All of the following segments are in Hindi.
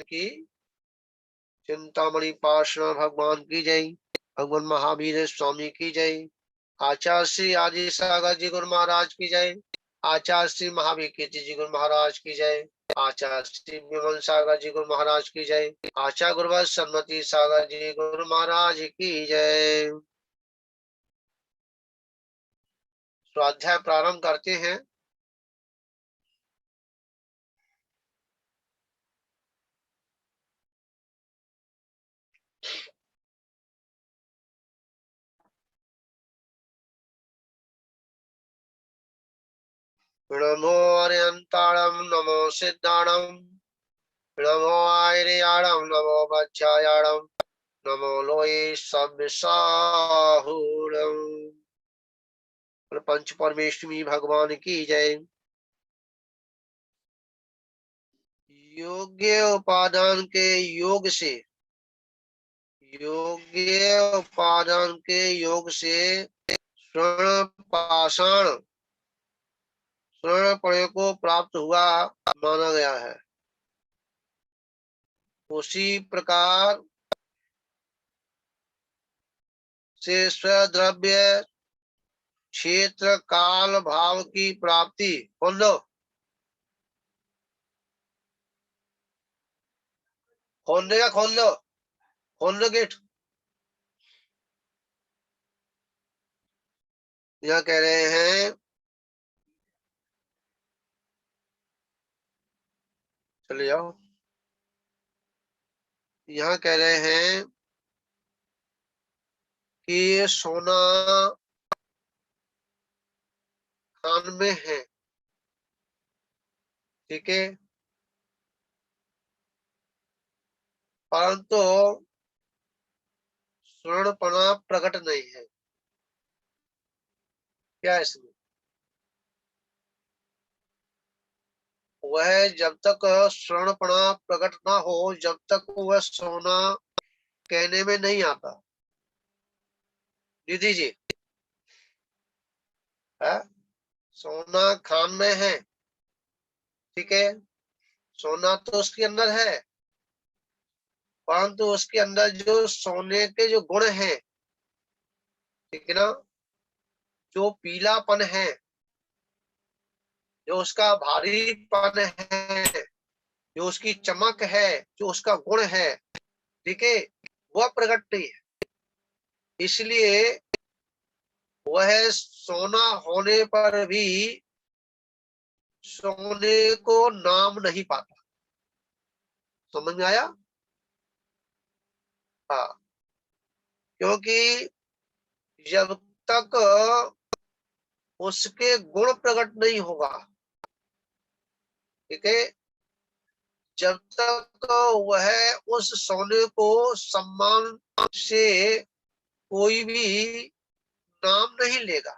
की, चिंतामणि पार्श्व भगवान की जय, भगवान महावीर स्वामी की जय, आचार्य श्री आदि सागर जी गुरु महाराज की जय, आचार्य श्री महावीर कीर्ति जी गुरु महाराज की जय, आचार्य श्री विमल सागर जी गुरु महाराज की जय, आचार्य गुरुवर सन्मति सागर जी गुरु महाराज की जय। स्वाध्याय प्रारंभ करते हैं। नमो अरियंताणम नमो सिद्धाणम नमो आयर्याणम नमो वज्रायाणम नमो लोये सब्साहूणम। पंच परमेश्वरी भगवान की जय। योग्य उपादान के योग से, योग्य उपादान के योग से स्वर्ण पाषाण स्वर्ण पणय को प्राप्त हुआ माना गया है। उसी प्रकार से स्वद्रव्य क्षेत्र काल भाव की प्राप्ति, खोल लो खोल देगा, खोल लो गेट। यह कह रहे हैं, चले जाओ। यहाँ कह रहे हैं कि सोना खान में है, ठीक है, परंतु स्वर्णपना प्रकट नहीं है। क्या इसमें? वह जब तक स्वर्णपना प्रकट ना हो, जब तक वह सोना कहने में नहीं आता। दीदी जी है, सोना खान में है, ठीक है, सोना तो उसके अंदर है, परंतु उसके अंदर जो सोने के जो गुण हैं, ठीक है ना, जो पीलापन है, जो उसका भारीपन है, जो उसकी चमक है, जो उसका गुण है, ठीक है, वह प्रकट नहीं है। इसलिए वह सोना होने पर भी सोने को नाम नहीं पाता। समझ में आया? हाँ, क्योंकि जब तक उसके गुण प्रकट नहीं होगा, ठीक है, जब तक वह उस सोने को सम्मान से कोई भी नाम नहीं लेगा।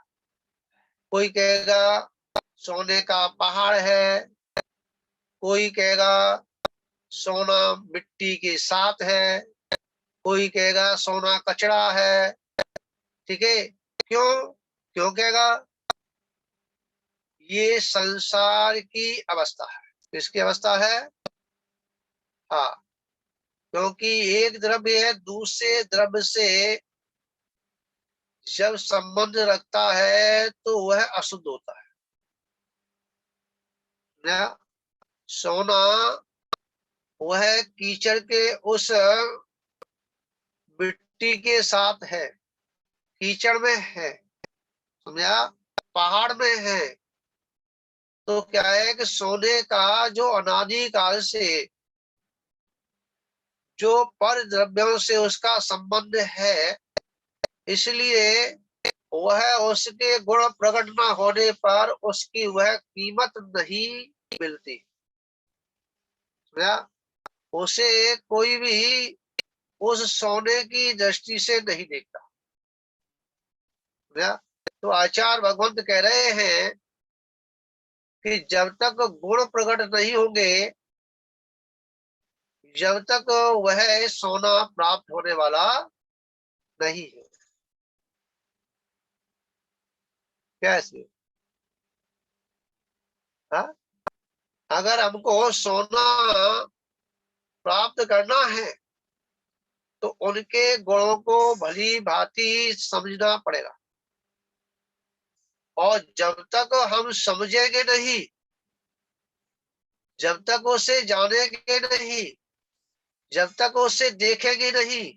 कोई कहेगा सोने का पहाड़ है, कोई कहेगा सोना मिट्टी के साथ है, कोई कहेगा सोना कचरा है, ठीक है। क्यों क्यों कहेगा? ये संसार की अवस्था है। किसकी अवस्था है? हाँ, क्योंकि एक द्रव्य है दूसरे द्रव्य से जब संबंध रखता है तो वह अशुद्ध होता है ना। सोना वह कीचड़ के उस मिट्टी के साथ है, कीचड़ में है, समझा, पहाड़ में है। तो क्या है कि सोने का जो अनादिकाल से जो पर द्रव्यों से उसका संबंध है, इसलिए वह उसके गुण प्रकट न होने पर उसकी वह कीमत नहीं मिलती। उसे कोई भी उस सोने की दृष्टि से नहीं देखता। तो आचार्य भगवंत कह रहे हैं कि जब तक गुण प्रकट नहीं होंगे, जब तक वह सोना प्राप्त होने वाला नहीं है। कैसे? हाँ, अगर हमको सोना प्राप्त करना है तो उनके गुणों को भली भांति समझना पड़ेगा। और जब तक हम समझेंगे नहीं, जब तक उसे जानेंगे नहीं, जब तक उसे देखेंगे नहीं,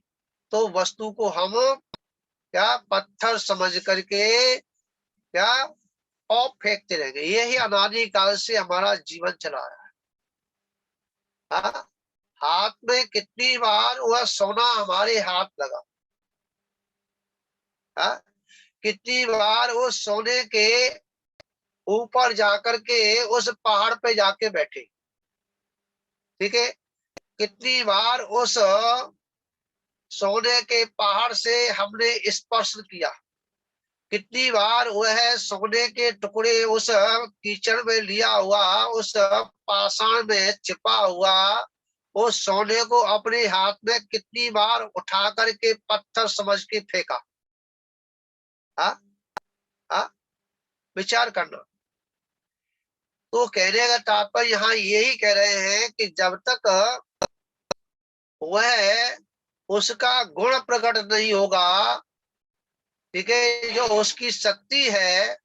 तो वस्तु को हम क्या पत्थर समझ करके क्या और फेंकते रहेंगे। यही अनादि काल से हमारा जीवन चला है। हाँ? हाथ में कितनी बार वह सोना हमारे हाथ लगा, हाँ? कितनी बार वो सोने के ऊपर जाकर के उस पहाड़ पे जाके बैठे, ठीक है। कितनी बार उस सोने के पहाड़ से हमने स्पर्श किया, कितनी बार वह सोने के टुकड़े उस कीचड़ में लिया हुआ, उस पाषाण में छिपा हुआ उस सोने को अपने हाथ में कितनी बार उठा करके पत्थर समझ के फेंका। हाँ? हाँ? विचार करना। तो कहने का तात्पर्य यहाँ यही कह रहे हैं कि जब तक वह उसका गुण प्रकट नहीं होगा, ठीक है, जो उसकी शक्ति है,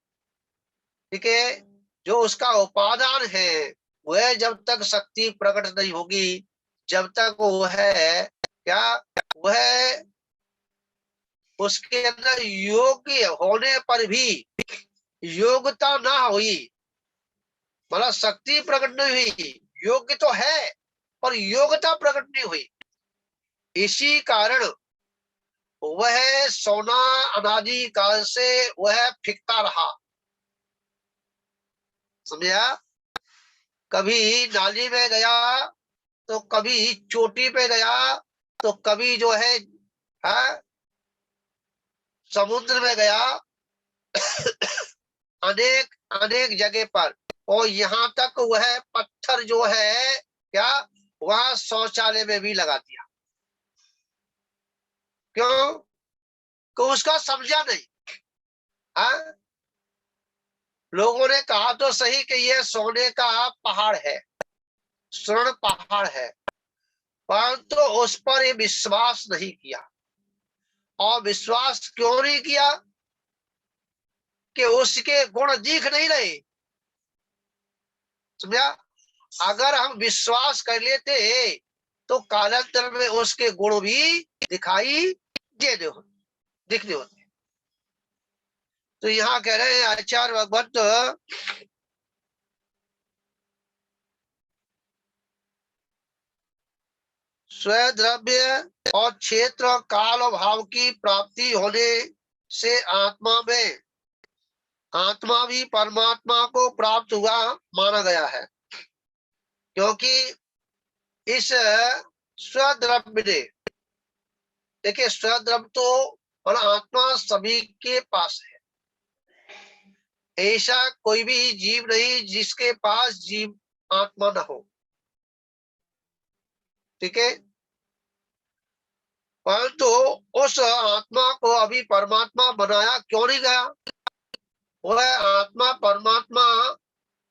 ठीक है, जो उसका उपादान है, वह जब तक शक्ति प्रकट नहीं होगी, जब तक वह क्या वह उसके अंदर योग्य होने पर भी योग्यता ना हुई, मतलब शक्ति प्रकट नहीं हुई, योग्य तो है पर योग्यता प्रकट नहीं हुई, इसी कारण वह सोना अनादि काल से वह फिकता रहा। समझा? कभी नाली में गया तो कभी चोटी पे गया, तो कभी जो है समुद्र में गया, अनेक अनेक जगह पर। और यहाँ तक वह पत्थर जो है क्या वह शौचालय में भी लगा दिया। क्यों? कि उसका समझा नहीं। हाँ? लोगों ने कहा तो सही कि यह सोने का पहाड़ है, स्वर्ण पहाड़ है, परंतु तो उस पर ये विश्वास नहीं किया। और विश्वास क्यों नहीं किया? कि उसके गुण दिख नहीं रहे। समझा? अगर हम विश्वास कर लेते तो कालांतर में उसके गुण भी दिखाई दिखने होते। तो यहाँ कह रहे हैं आचार्य भगवत स्वद्रव्य और क्षेत्र काल और भाव की प्राप्ति होने से आत्मा भी परमात्मा को प्राप्त हुआ माना गया है। क्योंकि इस स्वद्रव्य ने, देखिए स्वद्रव्य तो और आत्मा सभी के पास है, ऐसा कोई भी जीव नहीं जिसके पास जीव आत्मा न हो, ठीक है। परंतु उस आत्मा को अभी परमात्मा बनाया क्यों नहीं गया? वह आत्मा परमात्मा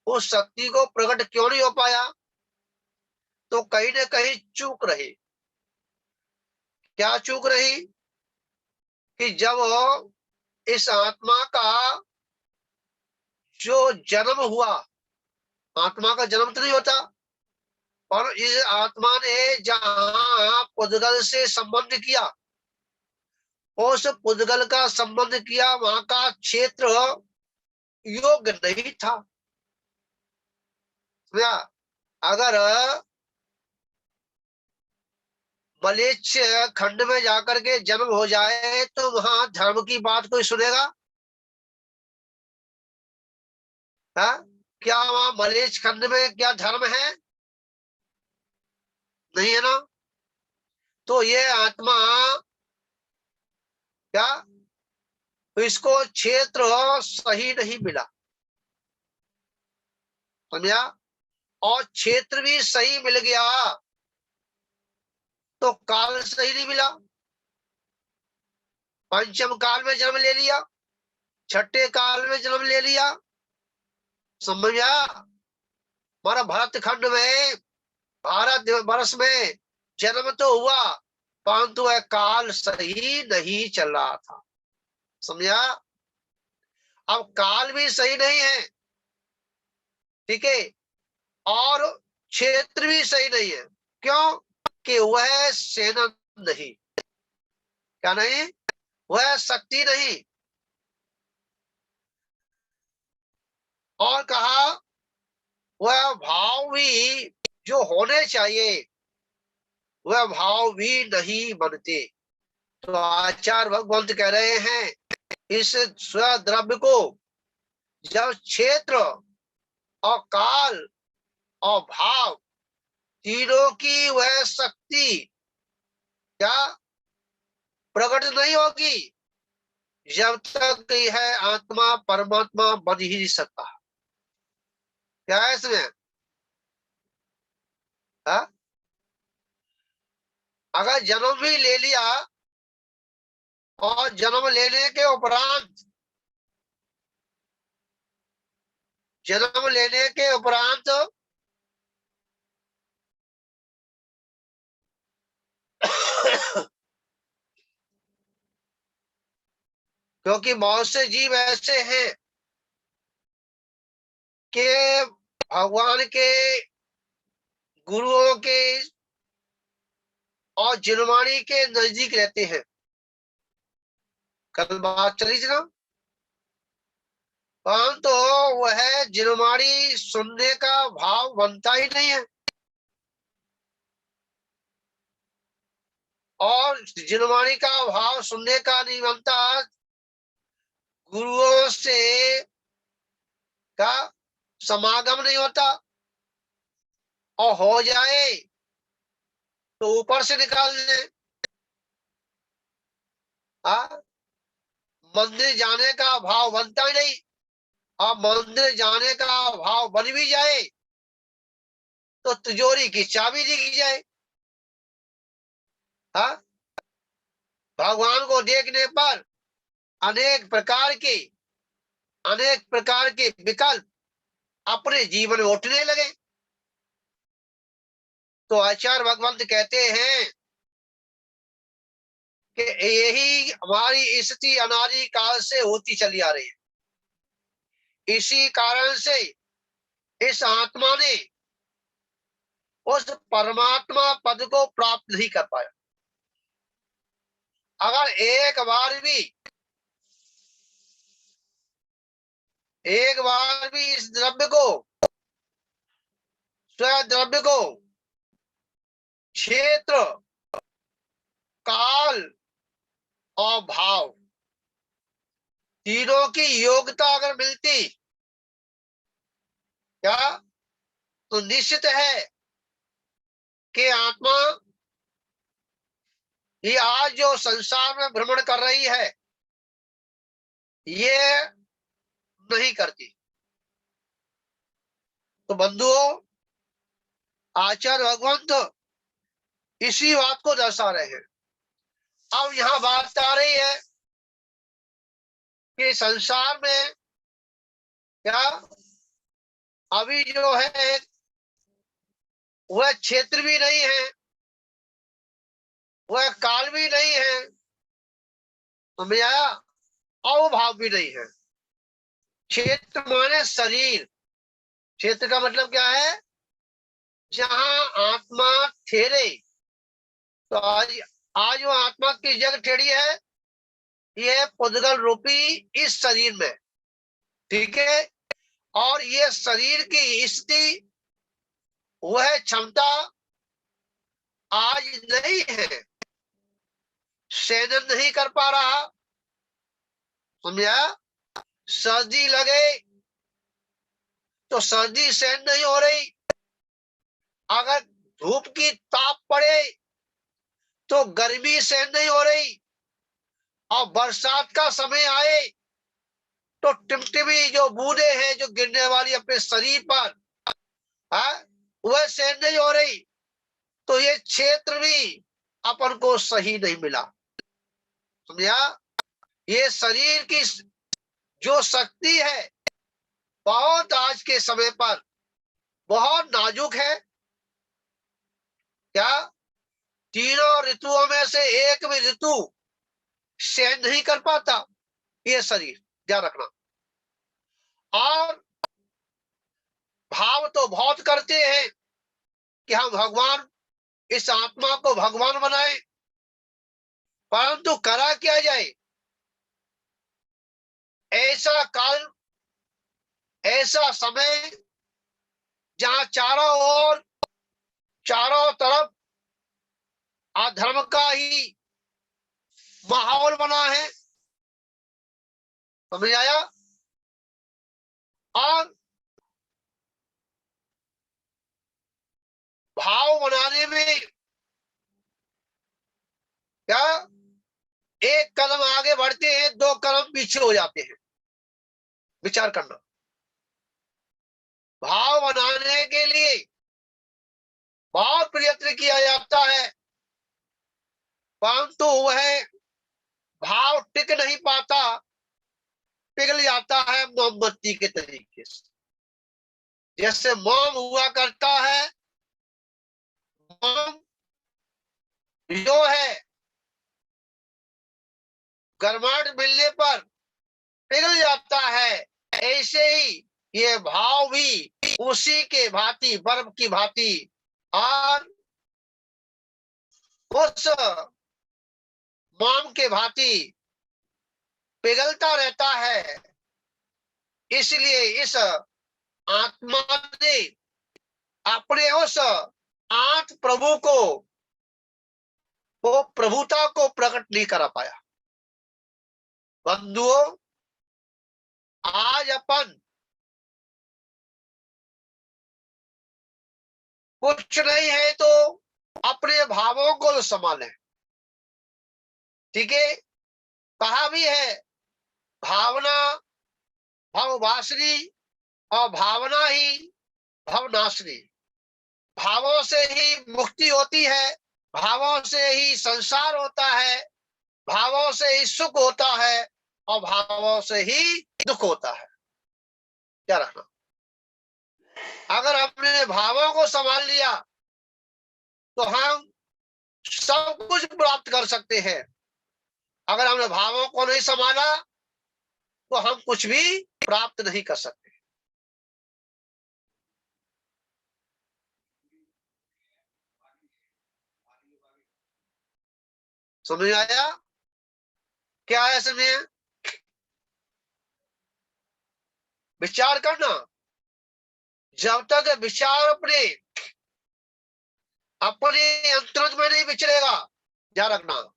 उस शक्ति को प्रकट क्यों नहीं हो पाया? तो कहीं न कहीं चूक रही। क्या चूक रही? कि जब इस आत्मा का जो जन्म हुआ, आत्मा का जन्म तो नहीं होता, और इस आत्मा ने जहां पुद्गल से संबंध किया, उस पुद्गल का संबंध किया, वहां का क्षेत्र योग्य नहीं था। अगर मलेच्छ खंड में जाकर के जन्म हो जाए तो वहां धर्म की बात कोई सुनेगा? हा? क्या वहां मलेच्छ खंड में क्या धर्म है? नहीं है ना। तो ये आत्मा क्या इसको क्षेत्र सही नहीं मिला, समझा? और क्षेत्र भी सही मिल गया तो काल सही नहीं मिला। पंचम काल में जन्म ले लिया, छठे काल में जन्म ले लिया, समझा? हमारा भरत खंड में भारत वर्ष में जन्म तो हुआ, परंतु वह काल सही नहीं चल रहा था। समझा? अब काल भी सही नहीं है, ठीक है, और क्षेत्र भी सही नहीं है। क्यों? कि वह सेना नहीं, क्या नहीं, वह शक्ति नहीं। और कहा वह भाव भी जो होने चाहिए वह भाव भी नहीं बनते। तो आचार्य भगवंत कह रहे हैं इस स्वद्रव्य को जब क्षेत्र और काल और भाव तीनों की वह शक्ति क्या प्रकट नहीं होगी, जब तक यह आत्मा परमात्मा बन ही नहीं सकता। क्या है इसमें? हा? अगर जन्म भी ले लिया और जन्म लेने के उपरांत, जन्म लेने के उपरांत क्योंकि बहुत से जीव ऐसे हैं कि भगवान के, गुरुओं के और जिनवाणी के नजदीक रहते हैं। कल बात चली थी ना, परंतु वह जिनवाणी सुनने का भाव बनता ही नहीं है, और जिनवाणी का भाव सुनने का नहीं बनता, गुरुओं से का समागम नहीं होता, और हो जाए तो ऊपर से निकाल दे। मंदिर जाने का भाव बनता ही नहीं, और मंदिर जाने का भाव बन भी जाए तो तिजोरी की चाबी दी जाए। हाँ, भगवान को देखने पर अनेक प्रकार के, अनेक प्रकार के विकल्प अपने जीवन में उठने लगे। तो आचार्य भगवंत कहते हैं कि यही हमारी स्थिति अनादि काल से होती चली आ रही है। इसी कारण से इस आत्मा ने उस परमात्मा पद को प्राप्त नहीं कर पाया। अगर एक बार भी इस द्रव्य को, स्वद्रव्य को क्षेत्र, काल और भाव तीनों की योग्यता अगर मिलती, क्या, तो निश्चित है कि आत्मा ये आज जो संसार में भ्रमण कर रही है ये नहीं करती। तो बंधुओं, आचार्य भगवंत इसी बात को दर्शा रहे हैं। अब यहाँ बात आ रही है कि संसार में क्या अभी जो है वह क्षेत्र भी नहीं है, वह काल भी नहीं है, समझ आया, और वो भाव भी नहीं है। क्षेत्र माने शरीर, क्षेत्र का मतलब क्या है, जहां आत्मा ठहरे। तो आज वो आत्मा की जगह ठहरी है, ये पुद्गल रूपी इस शरीर में, ठीक है। और ये शरीर की स्थिति, वह क्षमता आज नहीं है, सहन नहीं कर पा रहा, समझा। सर्दी लगे तो सर्दी सहन नहीं हो रही, अगर धूप की ताप पड़े तो गर्मी सहन नहीं हो रही, और बरसात का समय आए तो टिमटिमी जो बूंदे हैं जो गिरने वाली अपने शरीर पर, वह सहन नहीं हो रही। तो ये क्षेत्र भी अपन को सही नहीं मिला, समझा। ये शरीर की जो शक्ति है बहुत आज के समय पर बहुत नाजुक है, क्या तीनों ऋतुओं में से एक भी ऋतु सहन नहीं कर पाता ये शरीर, ध्यान रखना। और भाव तो बहुत करते हैं कि हम भगवान, इस आत्मा को भगवान बनाए, परंतु करा क्या जाए? ऐसा काल, ऐसा समय जहां चारों तरफ अधर्म का ही माहौल बना है, समझ आया? और भाव बनाने में क्या एक कदम आगे बढ़ते हैं, दो कदम पीछे हो जाते हैं। विचार करना। भाव बनाने के लिए बहुत प्रयत्न किया जाता है, परंतु वह भाव टिक नहीं पाता, पिघल जाता है मोमबत्ती के तरीके से। जैसे मोम हुआ करता है, मोम जो है गर्माहट मिलने पर पिघल जाता है, ऐसे ही ये भाव भी उसी के भांति, बर्फ की भांति, और उस मोम के भांति पिघलता रहता है। इसलिए इस आत्मा ने अपने उस आत्म प्रभु को, वो प्रभुता को प्रकट नहीं करा पाया। बंधुओं, आज अपन कुछ नहीं है तो अपने भावों को संभालें, ठीक है? कहा भी है, भावना भववासिनी और भावना ही भवनाशिनी। भावों से ही मुक्ति होती है, भावों से ही संसार होता है, भावों से ही सुख होता है, और भावों से ही दुख होता है। क्या रखना? अगर हमने भावों को संभाल लिया तो हम सब कुछ प्राप्त कर सकते हैं। अगर हमने भावों को नहीं संभाला तो हम कुछ भी प्राप्त नहीं कर सकते। समझ आया? क्या है इसमें? विचार करना। जब तक विचार अपने अंतर्गत में नहीं विचरेगा, ध्यान रखना,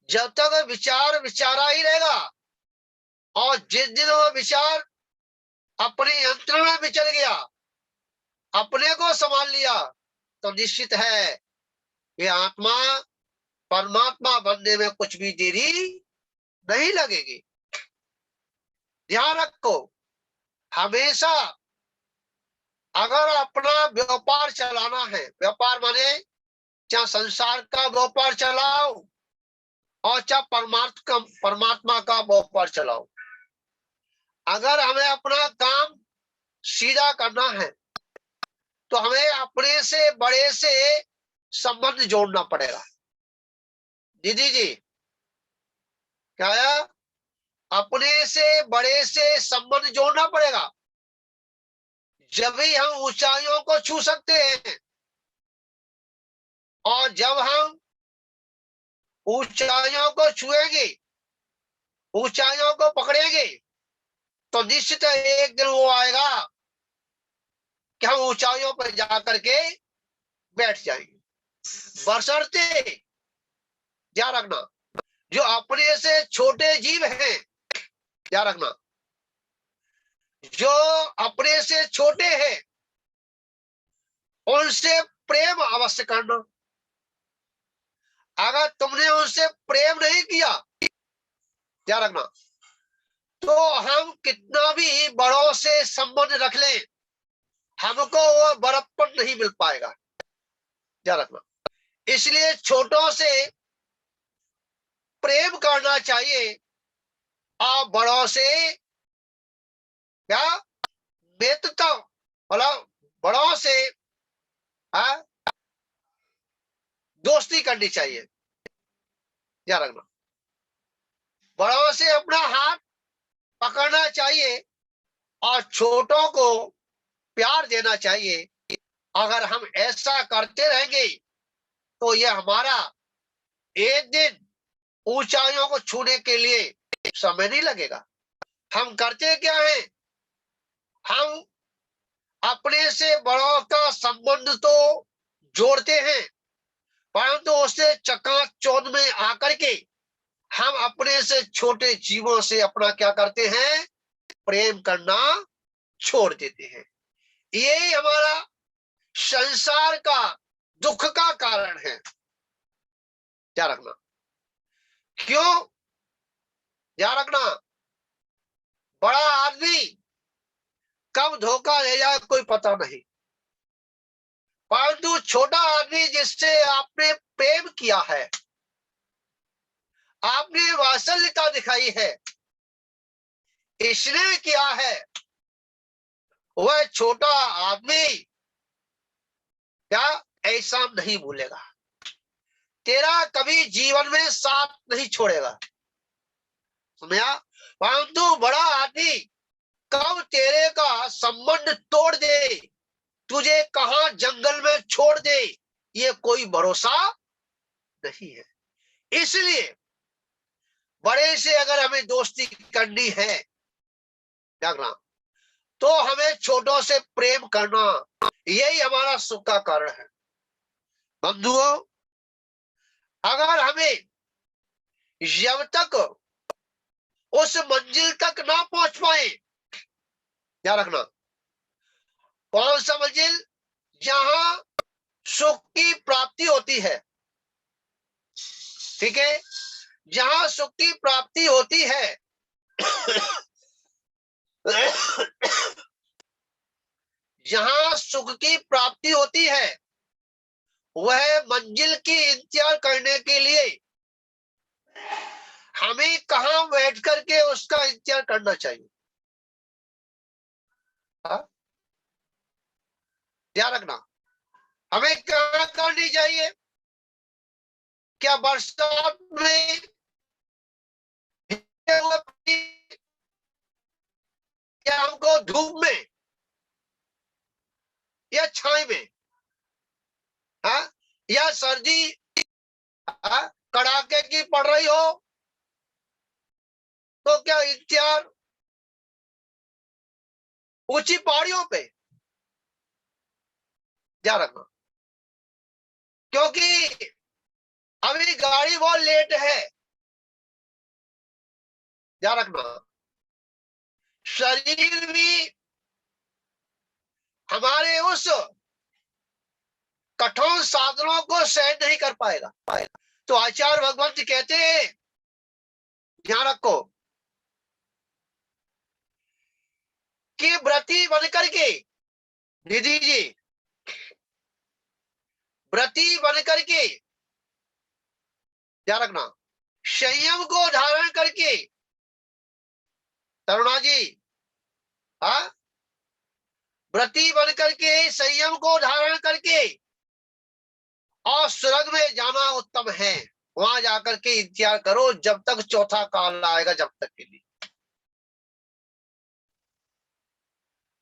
जब तक विचार विचारा ही रहेगा, और जिस दिन वो विचार अपने अंतर में विचर गया, अपने को संभाल लिया, तो निश्चित है ये आत्मा परमात्मा बनने में कुछ भी देरी नहीं लगेगी। ध्यान रखो, हमेशा अगर अपना व्यापार चलाना है, व्यापार माने चाहे संसार का व्यापार चलाओ और चाहे परमात्मा का व्यापार चलाओ, अगर हमें अपना काम सीधा करना है तो हमें अपने से बड़े से संबंध जोड़ना पड़ेगा। दीदी जी, क्या है? अपने से बड़े से संबंध जोड़ना पड़ेगा, जब ही हम ऊंचाइयों को छू सकते हैं। और जब हम ऊंचाइयों को छुएंगे, ऊंचाइयों को पकड़ेंगे, तो निश्चित एक दिन वो आएगा कि हम ऊंचाइयों पर जाकर के बैठ जाएंगे। बशर्ते, ध्यान रखना, जो अपने से छोटे जीव हैं, ध्यान रखना, जो अपने से छोटे हैं उनसे प्रेम अवश्य करना। अगर तुमने उनसे प्रेम नहीं किया, ध्यान रखना, तो हम कितना भी बड़ों से संबंध रख लें, हमको वो बड़प्पन नहीं मिल पाएगा। ध्यान रखना, इसलिए छोटों से प्रेम करना चाहिए और बड़ों से क्या मित्रता, मतलब बड़ों से दोस्ती करनी चाहिए, ध्यान रखना। बड़ों से अपना हाथ पकड़ना चाहिए और छोटों को प्यार देना चाहिए। अगर हम ऐसा करते रहेंगे तो यह हमारा एक दिन ऊंचाइयों को छूने के लिए समय नहीं लगेगा। हम करते क्या है, हम अपने से बड़ों का संबंध तो जोड़ते हैं, परंतु उससे चकाचौंध में आकर के हम अपने से छोटे जीवों से अपना क्या करते हैं, प्रेम करना छोड़ देते हैं। यही हमारा संसार का दुख का कारण है, ध्यान रखना। क्यों, ध्यान रखना, बड़ा आदमी कब धोखा ले जाए कोई पता नहीं, परंतु छोटा आदमी जिससे आपने प्रेम किया है, आपने वात्सल्यता दिखाई है, इसने किया है, वह छोटा आदमी क्या ऐसा नहीं भूलेगा, तेरा कभी जीवन में साथ नहीं छोड़ेगा, समझा। परंतु बड़ा आदमी कब तेरे का संबंध तोड़ दे, तुझे कहां जंगल में छोड़ दे, ये कोई भरोसा नहीं है। इसलिए बड़े से अगर हमें दोस्ती करनी है जागना, तो हमें छोटों से प्रेम करना, यही हमारा सुख का कारण है। बंधुओं, अगर हमें जब तक उस मंजिल तक ना पहुंच पाए, ध्यान रखना, कौन सा मंजिल, जहां सुख की प्राप्ति होती है, ठीक है, जहां सुख की प्राप्ति होती है जहां सुख की प्राप्ति होती है, वह मंजिल की इंतजार करने के लिए हमें कहां बैठ करके उसका इंतजार करना चाहिए, ध्यान रखना। हमें कहां करनी चाहिए, क्या बरसात में, या हमको धूप में या छाई में, हाँ, या सर्दी कड़ाके की पड़ रही हो, तो क्या इंतजार ऊंची पहाड़ियों पे, ध्यान रखना, क्योंकि अभी गाड़ी बहुत लेट है, ध्यान रखना। शरीर भी हमारे उस कठोर साधनों को सहन नहीं कर पाएगा। तो आचार्य भगवंत कहते हैं, ध्यान रखो, कि व्रती बनकर के, निधि जी, व्रती बनकर के, ध्यान रखना, संयम को धारण करके, तरुणा जी, हाँ, व्रती बनकर के संयम को धारण करके और स्वर्ग में जाना उत्तम है। वहां जाकर के इंतजार करो जब तक चौथा काल आएगा, जब तक के लिए,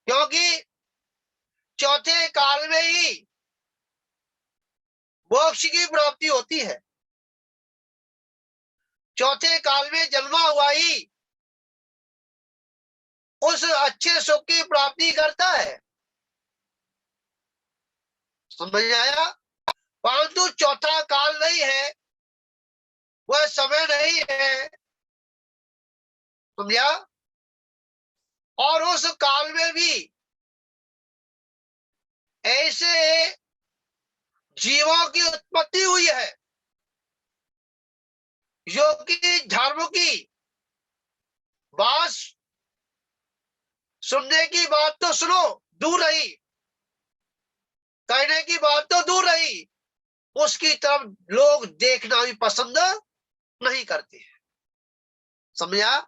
क्योंकि चौथे काल में ही मोक्ष की प्राप्ति होती है। चौथे काल में जन्मा हुआ ही उस अच्छे सुख की प्राप्ति करता है, समझ आया। परंतु चौथा काल नहीं है, वह समय नहीं है, समझा। और उस काल में भी ऐसे जीवों की उत्पत्ति हुई है जो कि धर्म की बात सुनने की बात तो सुनो दूर रही, कहने की बात तो दूर रही, उसकी तरफ लोग देखना भी पसंद नहीं करते हैं, समझा।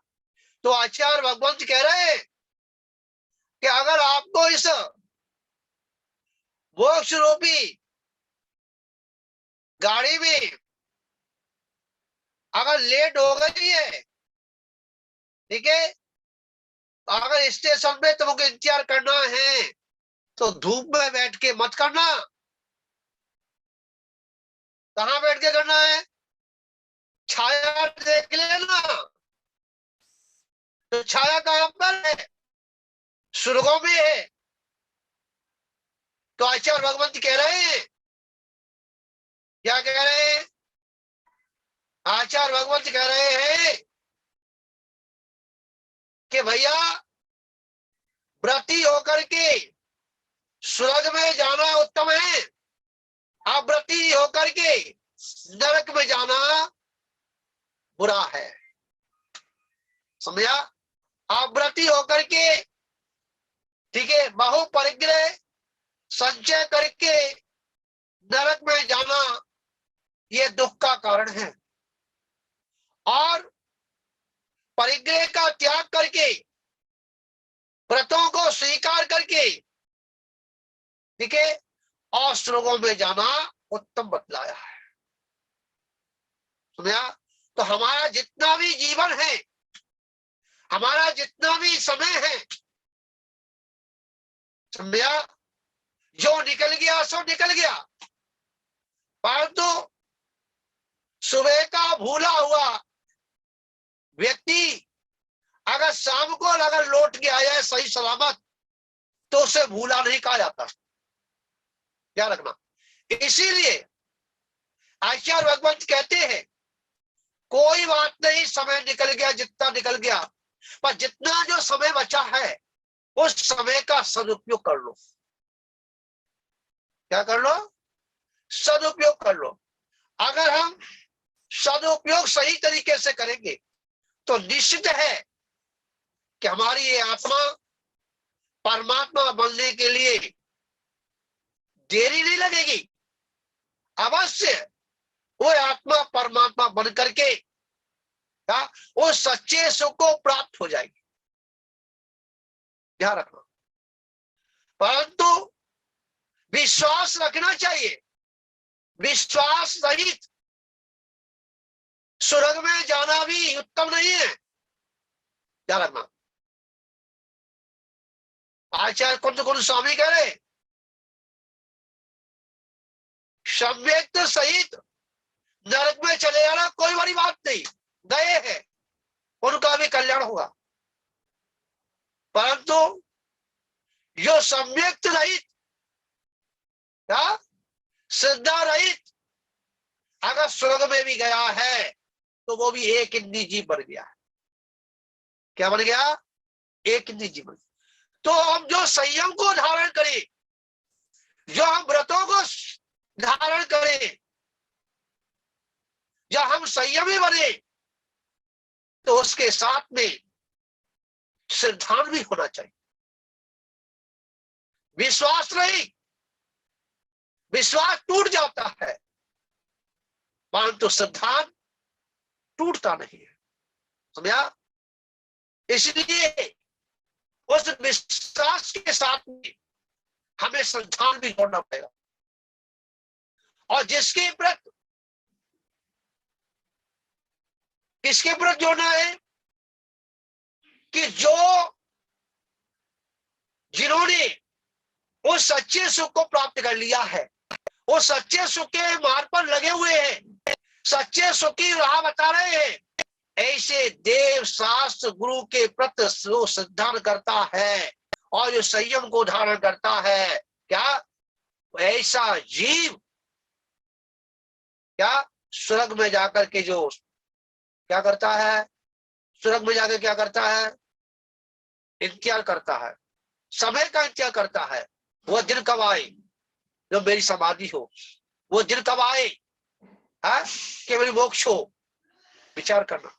तो आचार्य भगवंत कह रहे हैं कि अगर आपको इस मोक्ष रूपी गाड़ी में अगर लेट हो गई है, ठीक है, अगर स्टेशन पे तुमको इंतजार करना है तो धूप में बैठ के मत करना। कहाँ बैठ के करना है? छाया देख लेना। तो छाया कहाँ पर है? स्वर्गों में है। तो आचार्य भगवंत कह रहे हैं, क्या कह रहे हैं? आचार्य भगवंत कह रहे हैं कि भैया व्रती होकर के स्वर्ग में जाना उत्तम है, अव्रती होकर के नरक में जाना बुरा है। समझा? अव्रती होकर के, ठीक है, बहु परिग्रह संचय करके नरक में जाना ये दुख का कारण है, और परिग्रह का त्याग करके व्रतों को स्वीकार करके, ठीक है, और स्वर्गों में जाना उत्तम बतलाया है। समझा? तो हमारा जितना भी जीवन है, हमारा जितना भी समय है, समझा, जो निकल गया सो निकल गया, परंतु सुबह का भूला हुआ व्यक्ति अगर शाम को अगर लौट के आया सही सलामत तो उसे भूला नहीं कहा जाता। क्या रखना? इसीलिए आचार्य भगवंत कहते हैं कोई बात नहीं, समय निकल गया जितना निकल गया, पर जितना जो समय बचा है उस समय का सदुपयोग कर लो। क्या कर लो? सदुपयोग कर लो। अगर हम सदुपयोग सही तरीके से करेंगे तो निश्चित है कि हमारी ये आत्मा परमात्मा बनने के लिए देरी नहीं लगेगी। अवश्य वो आत्मा परमात्मा बन करके वो सच्चे सुख को प्राप्त हो जाएगी। ध्यान रखना। परंतु विश्वास रखना चाहिए। विश्वास रहित स्वर्ग में जाना भी उत्तम नहीं है। ध्यान रखना। आचार्य कुंज गुरु स्वामी कह रहे सम्यक्त सहित नरक में चले जाना कोई बड़ी बात नहीं, गए हैं, उनका भी कल्याण होगा। परंतु जो सम्यक्त रहित, श्रद्धा रहित अगर स्वर्ग में भी गया है तो वो भी एक इंद्रिय जीव बन गया। क्या बन गया? एक इंद्रिय जीव। तो हम जो संयम को धारण करें, जो हम व्रतों को धारण करें, जब हम संयमी बने तो उसके साथ में सिद्धांत भी होना चाहिए। विश्वास नहीं, विश्वास टूट जाता है, परंतु सिद्धांत टूटता नहीं है। समझा? इसलिए उस विश्वास के साथ में हमें सिद्धांत भी जोड़ना पड़ेगा। और जिसके प्रति, किसके प्रति जोड़ना है? कि जो जिन्होंने उस सच्चे सुख को प्राप्त कर लिया है, वो सच्चे सुख के मार्ग पर लगे हुए हैं, सच्चे सुख की राह बता रहे हैं, ऐसे देव शास्त्र गुरु के प्रति सिद्धांत करता है और जो संयम को धारण करता है, क्या ऐसा जीव क्या स्वर्ग में जाकर के जो क्या करता है, स्वर्ग में जाकर क्या करता है? इंतजार करता है, समय का इंतजार करता है। वो दिन कब आए जो मेरी समाधि हो, वो दिन कब आए कि मेरी मोक्ष हो। विचार करना,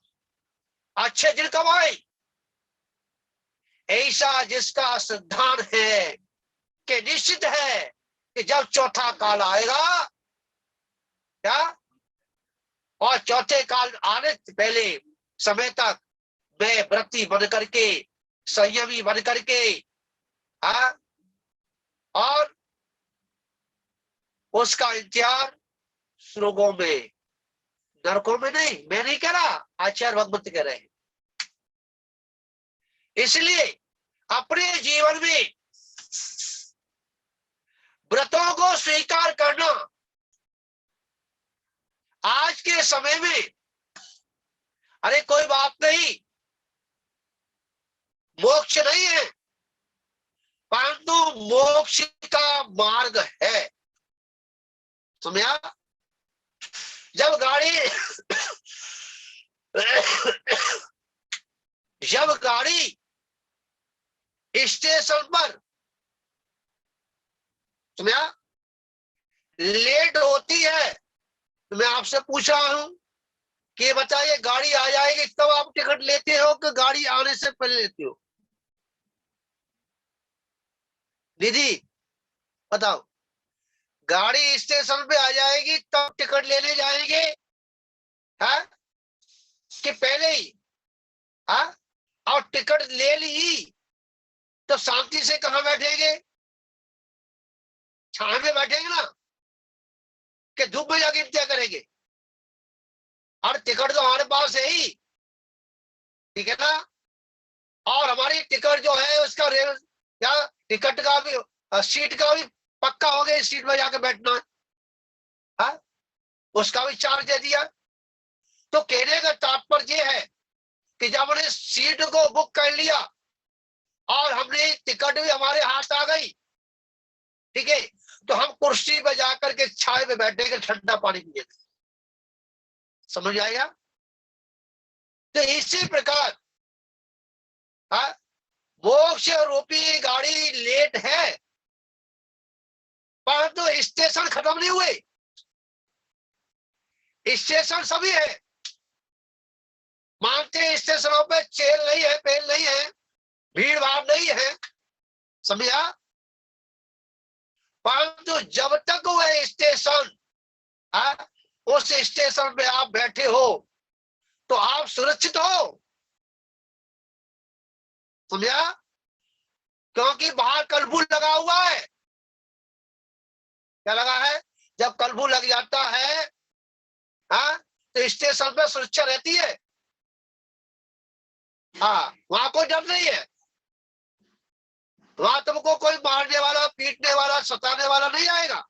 अच्छे दिन कब आए? ऐसा जिसका सिद्धांत है कि निश्चित है कि जब चौथा काल आएगा, क्या, और चौथे काल आने से पहले समय तक मैं व्रती बन करके, संयमी बन करके, और उसका इंतजार स्वर्गों में, नरकों में नहीं। मैं नहीं कह रहा, आचार्य भगवत कह रहे हैं। इसलिए अपने जीवन में व्रतों को स्वीकार करना आज के समय में, अरे कोई बात नहीं, मोक्ष नहीं है, परंतु मोक्ष का मार्ग है। समझा? जब गाड़ी जब गाड़ी स्टेशन पर, समझा, लेट होती है, तो मैं आपसे पूछ रहा हूं कि बताइए, गाड़ी आ जाएगी तब आप टिकट लेते हो कि गाड़ी आने से पहले लेते हो? दीदी बताओ, गाड़ी स्टेशन पे आ जाएगी तब टिकट लेने जाएंगे, हाँ, कि पहले ही? हाँ, और टिकट ले ली तो शांति से कहां बैठेंगे? छाया में बैठेंगे ना, कि धूप में जाके इंतजार करेंगे? और टिकट तो हमारे पास है ही, ठीक है ना? और हमारी टिकट जो है उसका रेल या टिकट का भी, सीट का भी पक्का हो गया, इस सीट में जाके बैठना है, हाँ? उसका भी चार्ज दे दिया। तो कहने का तात्पर्य है कि जब हमने सीट को बुक कर लिया और हमने टिकट भी हमारे हाथ आ गई, ठीक है, तो हम कुर्सी पे जाकर के छाए में बैठेंगे, ठंडा पानी पिएंगे। समझ आएगा? तो इसी प्रकार, हाँ, मोक्ष रूपी गाड़ी लेट है, परंतु स्टेशन खत्म नहीं हुए। स्टेशन सभी है, मानते स्टेशनों पे चेल नहीं है, पेल नहीं है, भीड़ भाड़ नहीं है, समझा? परंतु जब तक वह स्टेशन, उस स्टेशन पे आप बैठे हो तो आप सुरक्षित हो, समझा? क्योंकि बाहर कर्फ्यू लगा हुआ है। क्या लगा है? जब कर्फ्यू लग जाता है, हाँ, तो स्टेशन पे सुरक्षा रहती है, हाँ, वहां कोई डर नहीं है, वहां तुमको कोई मारने वाला, पीटने वाला, सताने वाला नहीं आएगा।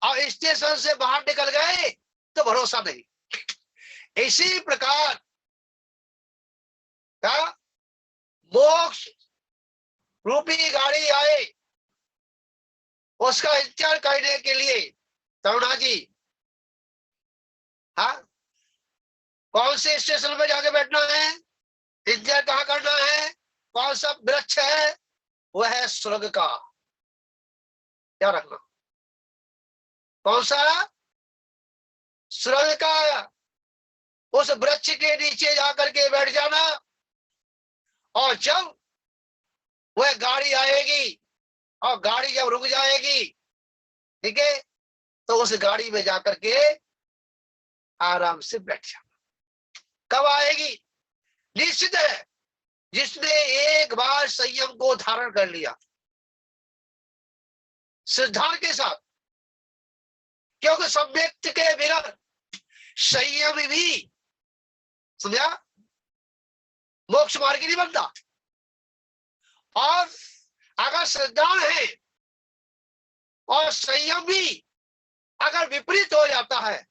और स्टेशन से बाहर निकल गए तो भरोसा नहीं। इसी प्रकार का मोक्ष रूपी गाड़ी आए, उसका इंतजार करने के लिए तरुणा जी, हाँ, कौन से स्टेशन पे जाके बैठना है, इंतजार कहाँ करना है, कौन सा वृक्ष है? वह है स्वर्ग का। क्या रखना? कौन सा? स्वर्ग का। उस वृक्ष के नीचे जाकर के बैठ जाना, और जब वह गाड़ी आएगी और गाड़ी जब रुक जाएगी, ठीक है, तो उस गाड़ी में जाकर के आराम से बैठ जाना। कब आएगी? निश्चित है, जिसने एक बार संयम को धारण कर लिया सिद्धांत के साथ, क्योंकि सब व्यक्ति के बिना संयम भी, समझा, मोक्ष मार्ग नहीं बनता। और अगर सिद्धांत है और संयम भी अगर विपरीत हो जाता है,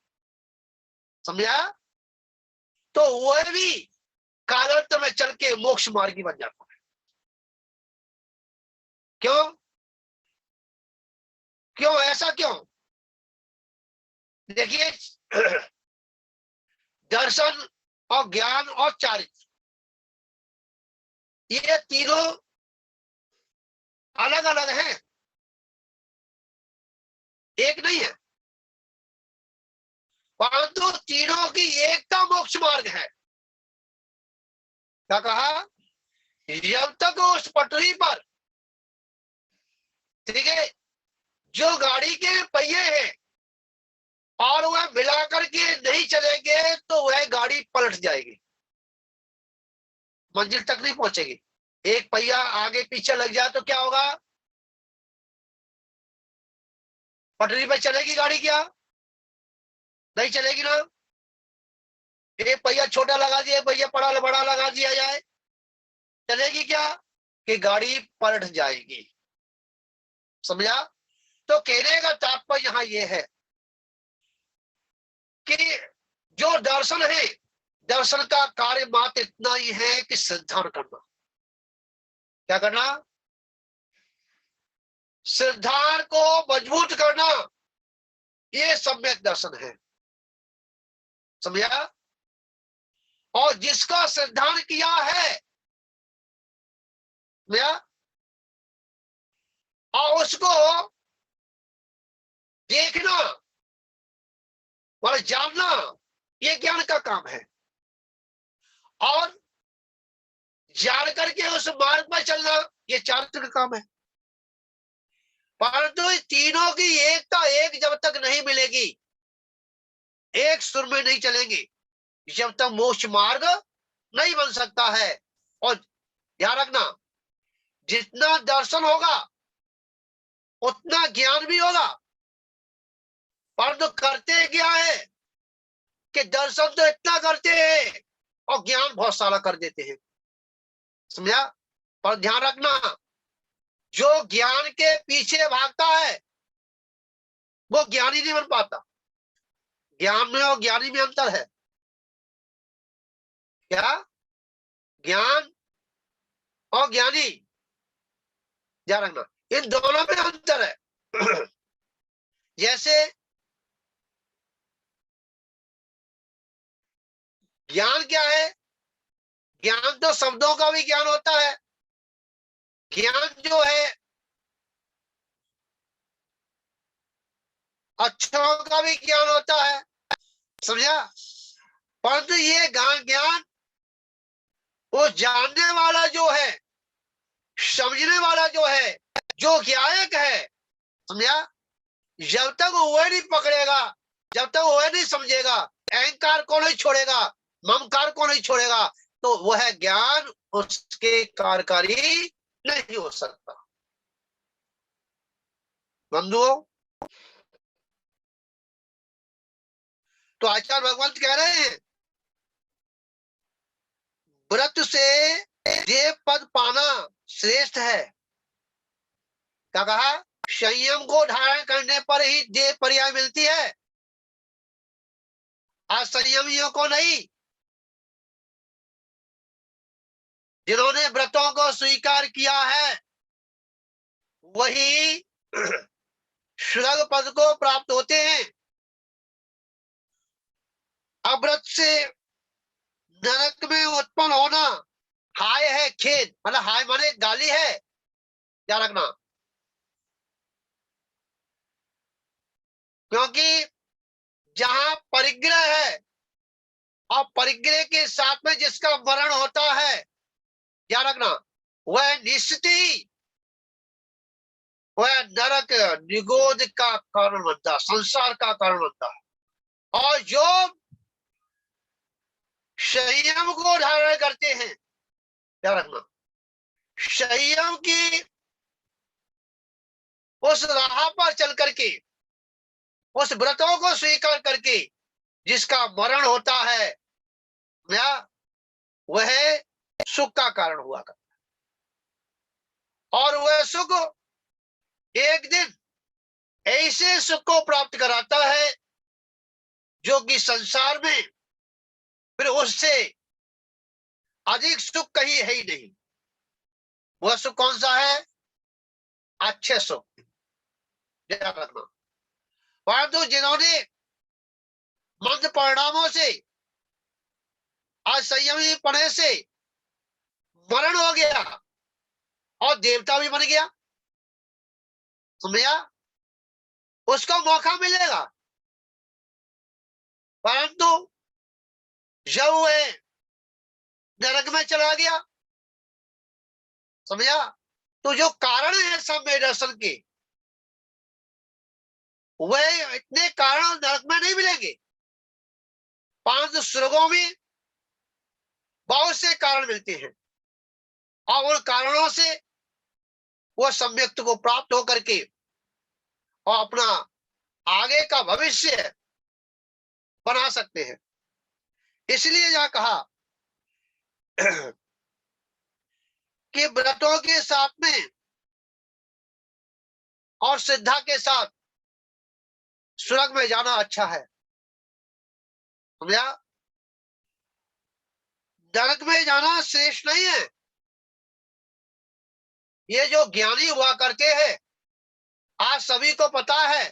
समझा, तो वह भी कालांतर में चल के मोक्ष मार्गी बन जाता है। क्यों? क्यों ऐसा क्यों? देखिए, दर्शन और ज्ञान और चारित्र, ये तीनों अलग अलग हैं, एक नहीं है, परंतु तीनों की एकता मोक्ष मार्ग है। क्या कहा? जब तक उस पटरी पर, ठीक है, जो गाड़ी के पहिए हैं और वह मिला करके नहीं चलेंगे तो वह गाड़ी पलट जाएगी, मंजिल तक नहीं पहुंचेगी। एक पहिया आगे पीछे लग जाए तो क्या होगा? पटरी पर चलेगी गाड़ी क्या? नहीं चलेगी ना। एक पहिया छोटा लगा दिया, एक पहिया बड़ा लगा दिया जाए, चलेगी क्या? कि गाड़ी पलट जाएगी। समझा? तो कहने का तात्पर्य यहाँ ये है कि जो दर्शन है, दर्शन का कार्य मात्र इतना ही है कि श्रद्धान करना। क्या करना? श्रद्धा को मजबूत करना, ये सम्यक दर्शन है। समझा? और जिसका श्रद्धान किया है, समझा, और उसको देखना और जानना, ये ज्ञान का काम है। और जान करके उस मार्ग पर चलना, ये चारित्र का काम है। परंतु इस तीनों की एकता एक जब तक नहीं मिलेगी, एक सुर में नहीं चलेंगे, जब तक मोक्ष मार्ग नहीं बन सकता है। और ध्यान रखना, जितना दर्शन होगा उतना ज्ञान भी होगा। परंतु करते क्या है कि दर्शन तो इतना करते हैं और ज्ञान बहुत सारा कर देते हैं। समझा? पर ध्यान रखना, जो ज्ञान के पीछे भागता है वो ज्ञानी नहीं बन पाता। ज्ञान में और ज्ञानी में अंतर है। क्या? ज्ञान और ज्ञानी, ध्यान रखना, इन दोनों में अंतर है। जैसे ज्ञान क्या है? ज्ञान तो शब्दों का भी ज्ञान होता है। ज्ञान जो है अक्षरों का भी ज्ञान होता है। समझा? परंतु ये ज्ञान वो जानने वाला जो है, समझने वाला जो है, जो ज्ञायक है, समझा, जब तक वह नहीं पकड़ेगा, जब तक वह नहीं समझेगा, अहंकार को नहीं छोड़ेगा, ममकार को नहीं छोड़ेगा, तो वह ज्ञान उसके कार्यकारी नहीं हो सकता। बंधुओं, तो आचार्य भगवंत कह रहे हैं, व्रत से देव पद पाना श्रेष्ठ है। क्या कहा? संयम को धारण करने पर ही देव पर्याय मिलती है, असंयमियों को नहीं। जिन्होंने व्रतों को स्वीकार किया है वही स्वर्ग पद को प्राप्त होते हैं। अव्रत से नरक में उत्पन्न होना हाय है, खेद, मतलब हाय माने गाली है, क्या रखना। क्योंकि जहां परिग्रह है और परिग्रह के साथ में जिसका मरण होता है, क्या रखना, वह निश्चित ही वह नरक निगोद का कारण बनता है, संसार का कारण बनता है। और जो संयम को धारण करते हैं, क्या रखना, संयम की उस राह पर चल करके, उस व्रतों को स्वीकार करके जिसका मरण होता है, वह सुख का कारण हुआ करता है। और वह सुख एक दिन ऐसे सुख को प्राप्त कराता है जो कि संसार में फिर उससे अधिक सुख कहीं है ही नहीं। वह सुख कौन सा है? अच्छे सुख, ध्यान रखना। परंतु जिन्होंने मंद परिणामों से, असंयमी पने से मरण हो गया और देवता भी बन गया, समझा, उसको मौका मिलेगा। परंतु जब वह नरक में चला गया, समझा, तो जो कारण है समय दर्शन के, वह इतने कारण नरक में नहीं मिलेंगे। 5 स्वर्गों में बहुत से कारण मिलते हैं और उन कारणों से वह सम्यक्त को प्राप्त होकर के और अपना आगे का भविष्य बना सकते हैं। इसलिए यह कहा कि व्रतों के साथ में और श्रद्धा के साथ स्वर्ग में जाना अच्छा है। समझा? नरक में जाना श्रेष्ठ नहीं है। ये जो ज्ञानी हुआ करते हैं, आज सभी को पता है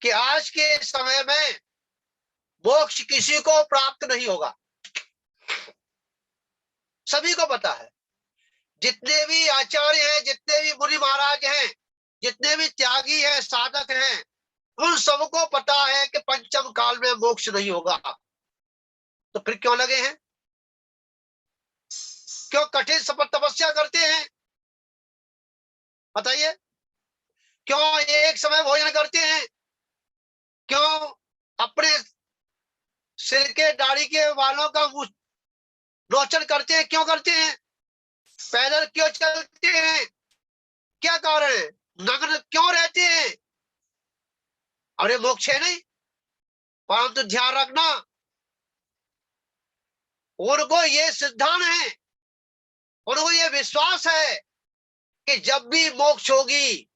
कि आज के समय में मोक्ष किसी को प्राप्त नहीं होगा। सभी को पता है। जितने भी आचार्य हैं, जितने भी मुनि महाराज हैं, जितने भी त्यागी हैं, साधक हैं, उन सबको पता है कि पंचम काल में मोक्ष नहीं होगा। तो फिर क्यों लगे हैं? क्यों कठिन तपस्या करते हैं? बताइए। क्यों एक समय भोजन करते हैं? क्यों अपने सिर के दाढ़ी के बालों का नोचन करते हैं? क्यों करते हैं? पैदल क्यों चलते हैं? क्या कारण है? नग्न क्यों रहते हैं? अरे मोक्ष है नहीं। परंतु ध्यान रखना, उनको ये सिद्धांत है, उनको ये विश्वास है कि जब भी मोक्ष होगी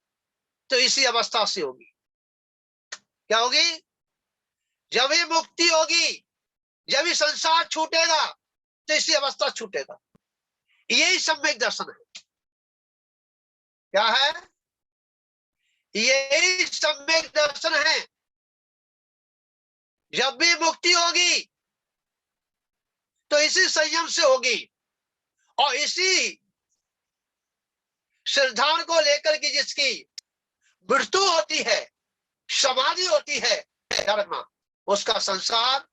तो इसी अवस्था से होगी। क्या होगी? जब ही मुक्ति होगी, जब ही संसार छूटेगा तो इसी अवस्था छूटेगा। यही सम्यक दर्शन है। क्या है? यही सम्यक दर्शन है। जब भी मुक्ति होगी तो इसी संयम से होगी, और इसी सिद्धांत को लेकर के जिसकी मृत्यु होती है, समाधि होती है, ध्यान रखना, उसका संसार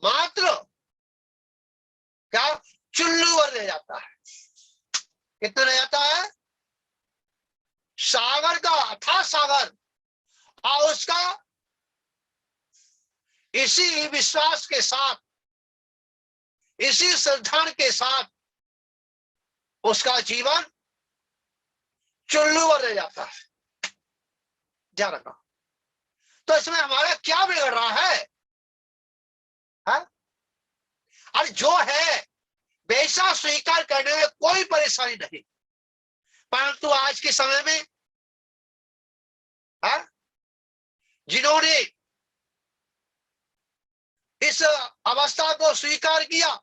मात्र क्या चुल्लू भर रह जाता है। कितना रह जाता है? सागर का, अथाह सागर। और उसका इसी विश्वास के साथ, इसी सिद्धांत के साथ उसका जीवन चुल्लू भर रह जाता है। ध्यान रखना। तो इसमें हमारा क्या बिगड़ रहा है? और जो है वैसा स्वीकार करने में कोई परेशानी नहीं। परंतु आज के समय में जिन्होंने इस अवस्था को स्वीकार किया,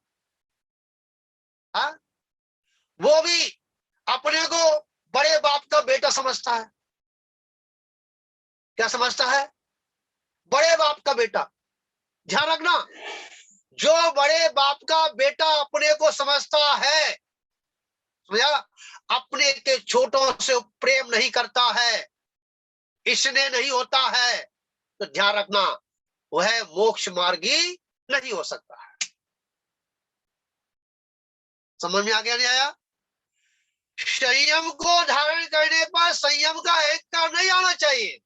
वो भी अपने को बड़े बाप का बेटा समझता है। क्या समझता है? बड़े बाप का बेटा। ध्यान रखना, जो बड़े बाप का बेटा अपने को समझता है, समझा, अपने के छोटों से प्रेम नहीं करता है, इसने नहीं होता है, तो ध्यान रखना वह मोक्ष मार्गी नहीं हो सकता है। समझ में आ गया? नहीं आया? संयम को धारण करने पर संयम का अहंकार नहीं आना चाहिए।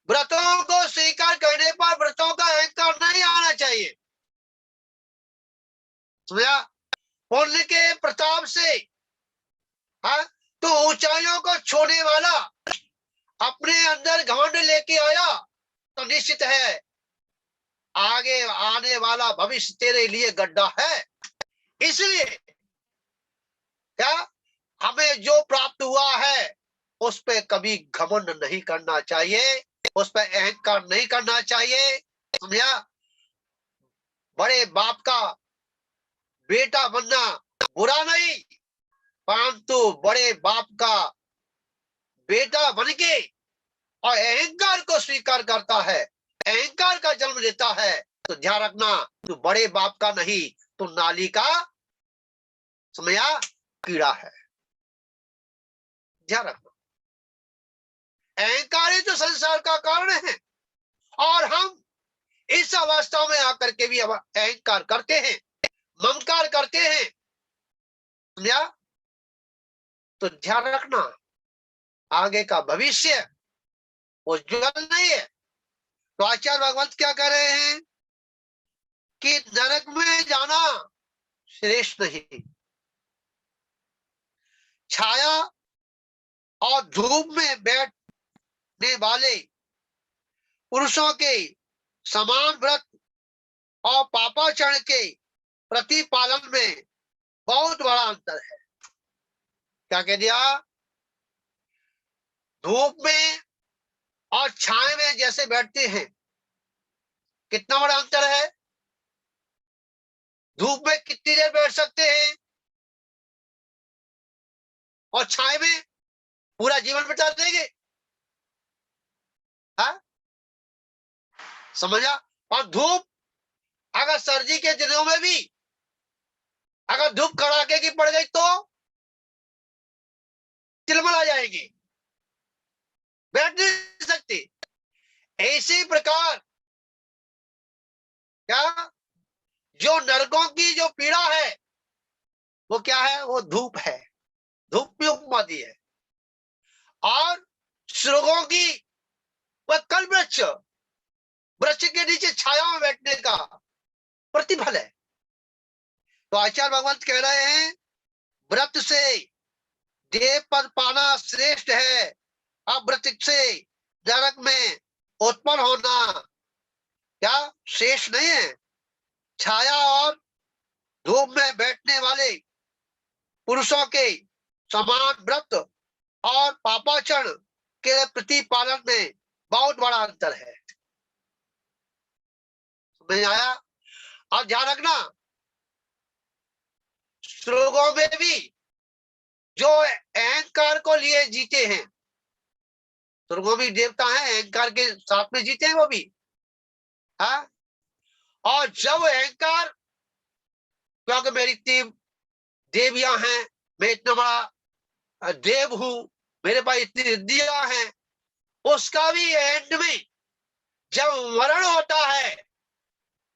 व्रतों को स्वीकार करने पर व्रतों का अहंकार नहीं आना चाहिए। समझा? पुण्य के प्रताप से तो ऊंचाइयों को छोड़ने वाला अपने अंदर घमंड लेके आया तो निश्चित है आगे आने वाला भविष्य तेरे लिए गड्ढा है। इसलिए क्या हमें जो प्राप्त हुआ है उस पे कभी घमंड नहीं करना चाहिए, उस पर अहंकार नहीं करना चाहिए। समझा? बड़े बाप का बेटा बनना बुरा नहीं, परंतु बड़े बाप का बेटा बन के और अहंकार को स्वीकार करता है, अहंकार का जन्म देता है, तो ध्यान रखना तू बड़े बाप का नहीं, तू नाली का, समझा, कीड़ा है। ध्यान रखना, अहंकार ही तो संसार का कारण है, और हम इस अवस्था में आकर के भी अहंकार करते हैं, ममकार करते हैं। समझा? तो ध्यान रखना आगे का भविष्य उज्जवल नहीं है। तो आचार्य भगवंत क्या कह रहे हैं कि नरक में जाना श्रेष्ठ नहीं। छाया और धूप में बैठने वाले पुरुषों के समान व्रत और पापाचरण के प्रतिपालन में बहुत बड़ा अंतर है। क्या कह दिया? धूप में और छाए में जैसे बैठते हैं, कितना बड़ा अंतर है। धूप में कितनी देर बैठ सकते हैं और छाए में पूरा जीवन बिता देंगे। हाँ, समझा? और धूप अगर सर्दी के दिनों में भी अगर धूप कड़ाके की पड़ गई तो तिलमला जाएगी, बैठ नहीं सकती। इसी प्रकार क्या जो नरकों की जो पीड़ा है वो क्या है? वो धूप है। धूप भी उपमा दी है। और स्वर्गों की वह कल वृक्ष, वृक्ष के नीचे छाया में बैठने का प्रतिफल है। तो आचार्य भगवंत कह रहे हैं व्रत से देव पद पाना श्रेष्ठ है, अव्रत से नरक में उत्पन्न होना क्या शेष नहीं है। छाया और धूप में बैठने वाले पुरुषों के समान व्रत और पापाचरण के प्रतिपालन में बहुत बड़ा अंतर है। समझ आया? और ध्यान रखना, श्लोकों में भी जो अहंकार को लिए जीते हैं, स्वर्गों भी देवता हैं अहंकार के साथ में जीते हैं वो भी। हाँ, और जब अहंकार, क्योंकि मेरी इतनी देवियां हैं, मैं इतना बड़ा देव हूं, मेरे पास इतनी रिद्धियां हैं, उसका भी एंड में जब मरण होता है,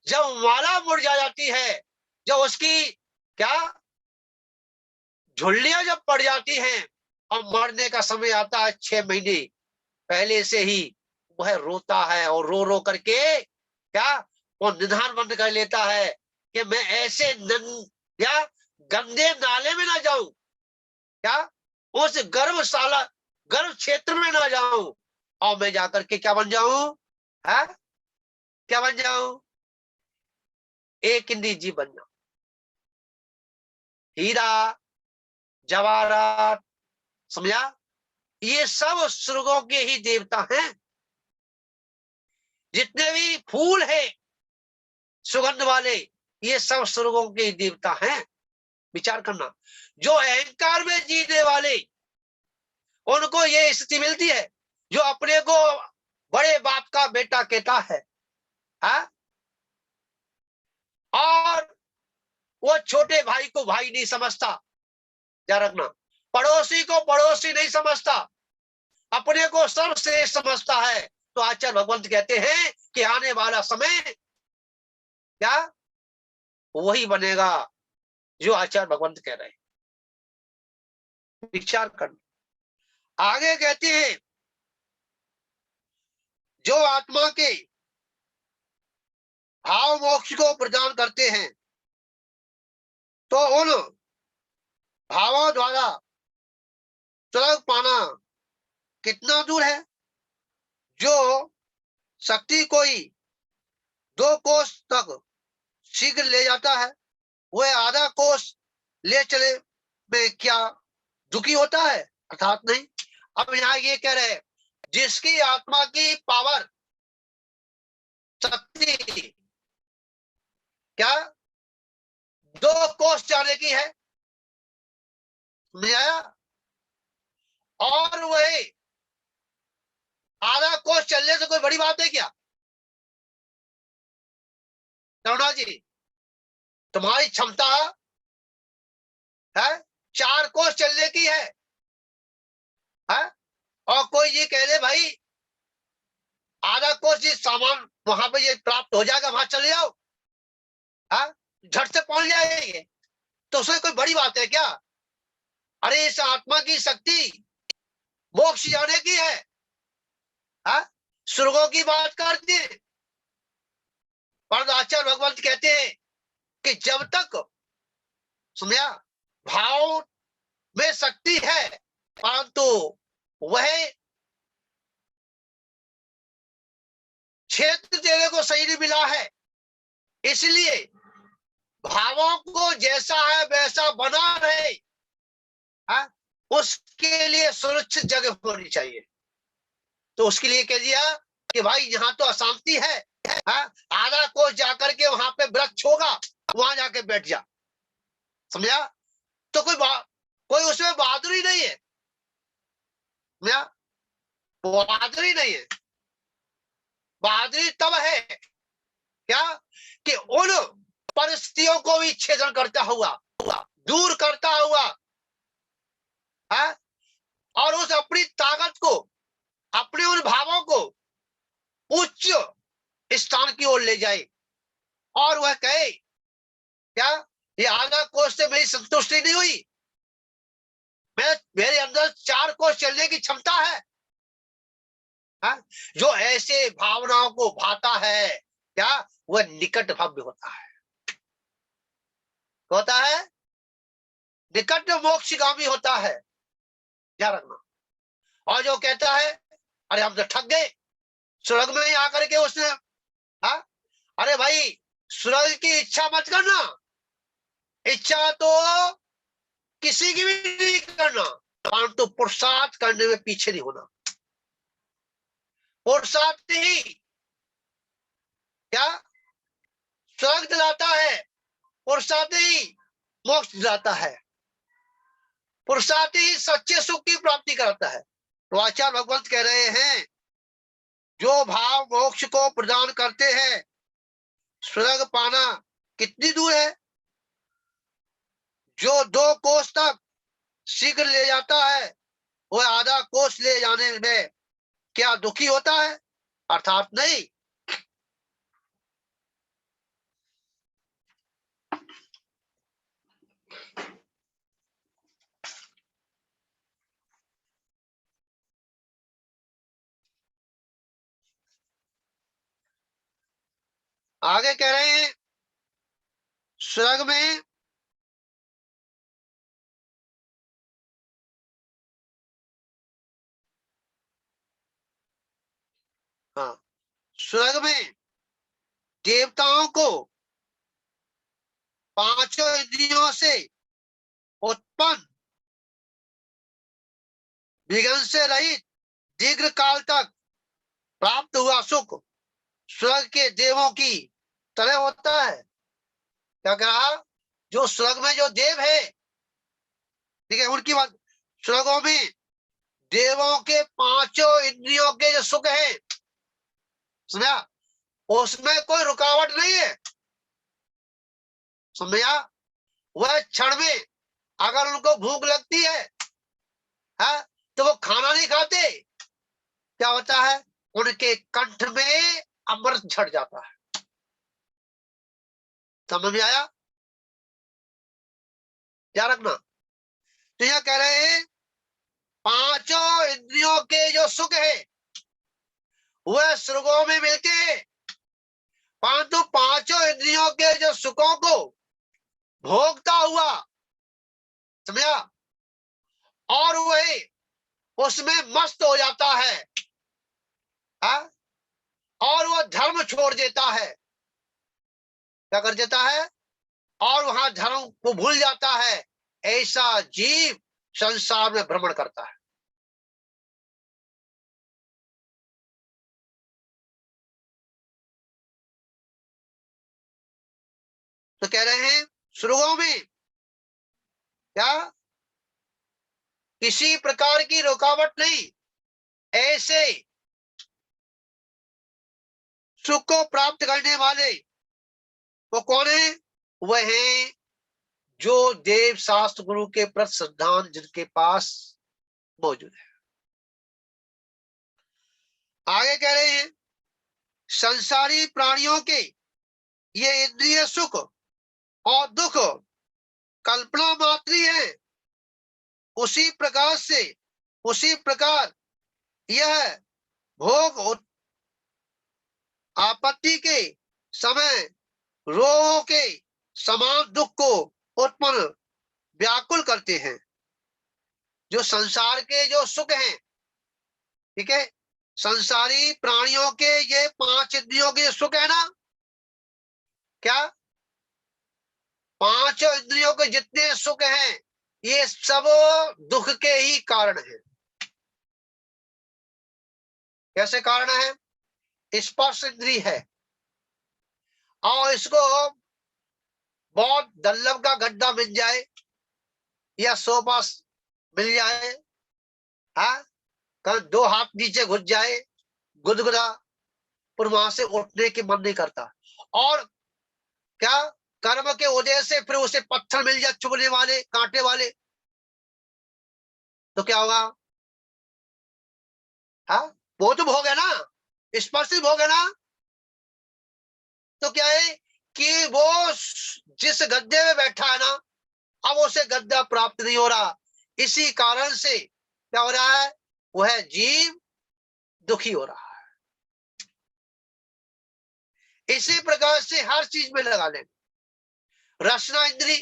जब माला मुरझा जाती है, जब उसकी क्या झुर्रियां जब पड़ जाती हैं और मरने का समय आता है 6 महीने पहले से ही वह रोता है और रो रो करके क्या वो निधान बंद कर लेता है कि मैं ऐसे या गंदे नाले में ना जाऊं, क्या उस गर्भशाला गर्भ क्षेत्र में ना जाऊं, और मैं जाकर के क्या बन जाऊं? है क्या बन जाऊं? एक निजी बन जाऊं, हीरा जवाहरात। समझा? ये सब स्वर्गों के ही देवता हैं। जितने भी फूल है सुगंध वाले, ये सब स्वर्गों के ही देवता हैं। विचार करना, जो अहंकार में जीने वाले उनको ये स्थिति मिलती है, जो अपने को बड़े बाप का बेटा कहता है, हा? और वो छोटे भाई को भाई नहीं समझता। ध्यान रखना, पड़ोसी को पड़ोसी नहीं समझता, अपने को सर्वश्रेष्ठ समझता है। तो आचार्य भगवंत कहते हैं कि आने वाला समय क्या वही बनेगा जो आचार्य भगवंत कह रहे हैं। विचार करना। आगे कहते हैं जो आत्मा के भाव मोक्ष को प्रदान करते हैं, तो उन भावों द्वारा स्वर्ग पाना कितना दूर है। जो शक्ति कोई 2 कोस तक शीघ्र ले जाता है, वह आधा कोस ले चले में क्या दुखी होता है? अर्थात नहीं। अब यहाँ ये कह रहे हैं जिसकी आत्मा की पावर शक्ति क्या 2 कोस जाने की है, समझ आया? और वही आधा कोस चलने से कोई बड़ी बात है क्या? करुणा जी, तुम्हारी क्षमता है 4 कोस चलने की है, और कोई ये कह दे भाई आधा कोस जी सामान वहां पे ये प्राप्त हो जाएगा, वहां चले जाओ, झट से पहुंच जाएंगे, तो उसमें कोई बड़ी बात है क्या? अरे इस आत्मा की शक्ति मोक्ष जाने की है, स्वर्गों की बात करते हैं। पर आचार्य भगवंत कहते हैं कि जब तक समझा भाव में शक्ति है, परंतु वह क्षेत्र तेरे को सही नहीं मिला है, इसलिए भावों को जैसा है वैसा बना रहे, उसके लिए सुरक्षित जगह होनी चाहिए। तो उसके लिए कह दिया कि भाई यहाँ तो अशांति है, आधा कोस जाकर के वहां पे वृक्ष होगा, वहां जाके बैठ जा। समझा? तो कोई उसमें बहादुरी नहीं है, समझा? बहादुरी नहीं है। बहादुरी तब है क्या कि उन परिस्थितियों को भी छेदन करता हुआ, दूर करता हुआ, और उस अपनी ताकत को, अपने उन भावों को उच्च स्थान की ओर ले जाए और वह कहे क्या, ये आधा कोस से मेरी संतुष्टि नहीं हुई, मेरे अंदर 4 कोस चलने की क्षमता है। जो ऐसे भावनाओं को भाता है क्या, वह निकट भव्य होता है, निकट मोक्षगामी होता है, ध्यान रखना। और जो कहता है अरे हम तो ठग गए, स्वर्ग में ही आकर के उसने, अरे भाई स्वर्ग की इच्छा मत करना, इच्छा तो किसी की भी नहीं करना, परंतु पुरुषार्थ करने में पीछे नहीं होना। पुरुषार्थ ही क्या स्वर्ग दिलाता है, पुरुषार्थ ही मोक्ष दिलाता है, पुरुषार्थ ही सच्चे सुख की प्राप्ति कराता है। तो आचार्य भगवंत कह रहे हैं जो भाव मोक्ष को प्रदान करते हैं, स्वर्ग पाना कितनी दूर है। जो 2 कोस तक शीघ्र ले जाता है, वह आधा कोस ले जाने में क्या दुखी होता है? अर्थात नहीं। आगे कह रहे हैं स्वर्ग में स्वर्ग में देवताओं को 5 इंद्रियों से उत्पन्न विघ्न से रहित दीर्घ काल तक प्राप्त हुआ सुख स्वर्ग के देवों की तरह होता है। क्या कहा? जो स्वर्ग में जो देव है, ठीक है, उनकी बात, स्वर्गों में देवों के 5 इंद्रियों के जो सुख है, समझा, उसमें कोई रुकावट नहीं है, समझा। वह क्षण में अगर उनको भूख लगती है, तो वो खाना नहीं खाते, क्या होता है, उनके कंठ में अमृत झड़ जाता है। समझ में आया? क्या रखना। तो यह कह रहे हैं 5 इंद्रियों के जो सुख है वह स्वर्गों में मिलते हैं, परंतु 5 इंद्रियों के जो सुखों को भोगता हुआ, समझा, और वही उसमें मस्त हो जाता है, और वह धर्म छोड़ देता है, क्या कर देता है, और वहां धर्म को भूल जाता है, ऐसा जीव संसार में भ्रमण करता है। तो कह रहे हैं स्वर्गों में क्या किसी प्रकार की रुकावट नहीं, ऐसे सुख को प्राप्त करने वाले वो कौन है? वह है जो देव शास्त्र गुरु के प्रति श्रद्धान जिनके पास मौजूद है। आगे कह रहे हैं संसारी प्राणियों के ये इंद्रिय सुख और दुख कल्पना मात्र है, उसी प्रकार यह भोग आपत्ति के समय रोगों के समान दुख को उत्पन्न व्याकुल करते हैं। जो संसार के जो सुख हैं, ठीक है, संसारी प्राणियों के ये 5 इंद्रियों के सुख है ना, क्या 5 इंद्रियों के जितने सुख हैं ये सब दुख के ही कारण है। कैसे कारण है? स्पर्श इंद्रिय है और इसको बहुत दल्लभ का गड्ढा मिल जाए या सोफा मिल जाए, हाँ, कल 2 हाथ नीचे घुस जाए, गुदगुदा, पर वहां से उठने की मन नहीं करता। और क्या कर्म के वजह से फिर उसे पत्थर मिल जाए चुभने वाले, कांटे वाले, तो क्या होगा? हाँ, वो तो भोग है ना, स्पर्श भोग है ना। तो क्या है कि वो जिस गद्दे में बैठा है ना, अब उसे गद्दा प्राप्त नहीं हो रहा। इसी कारण से क्या हो रहा है? वह जीव दुखी हो रहा है। इसी प्रकार से हर चीज में लगा लें। रसना इंद्री,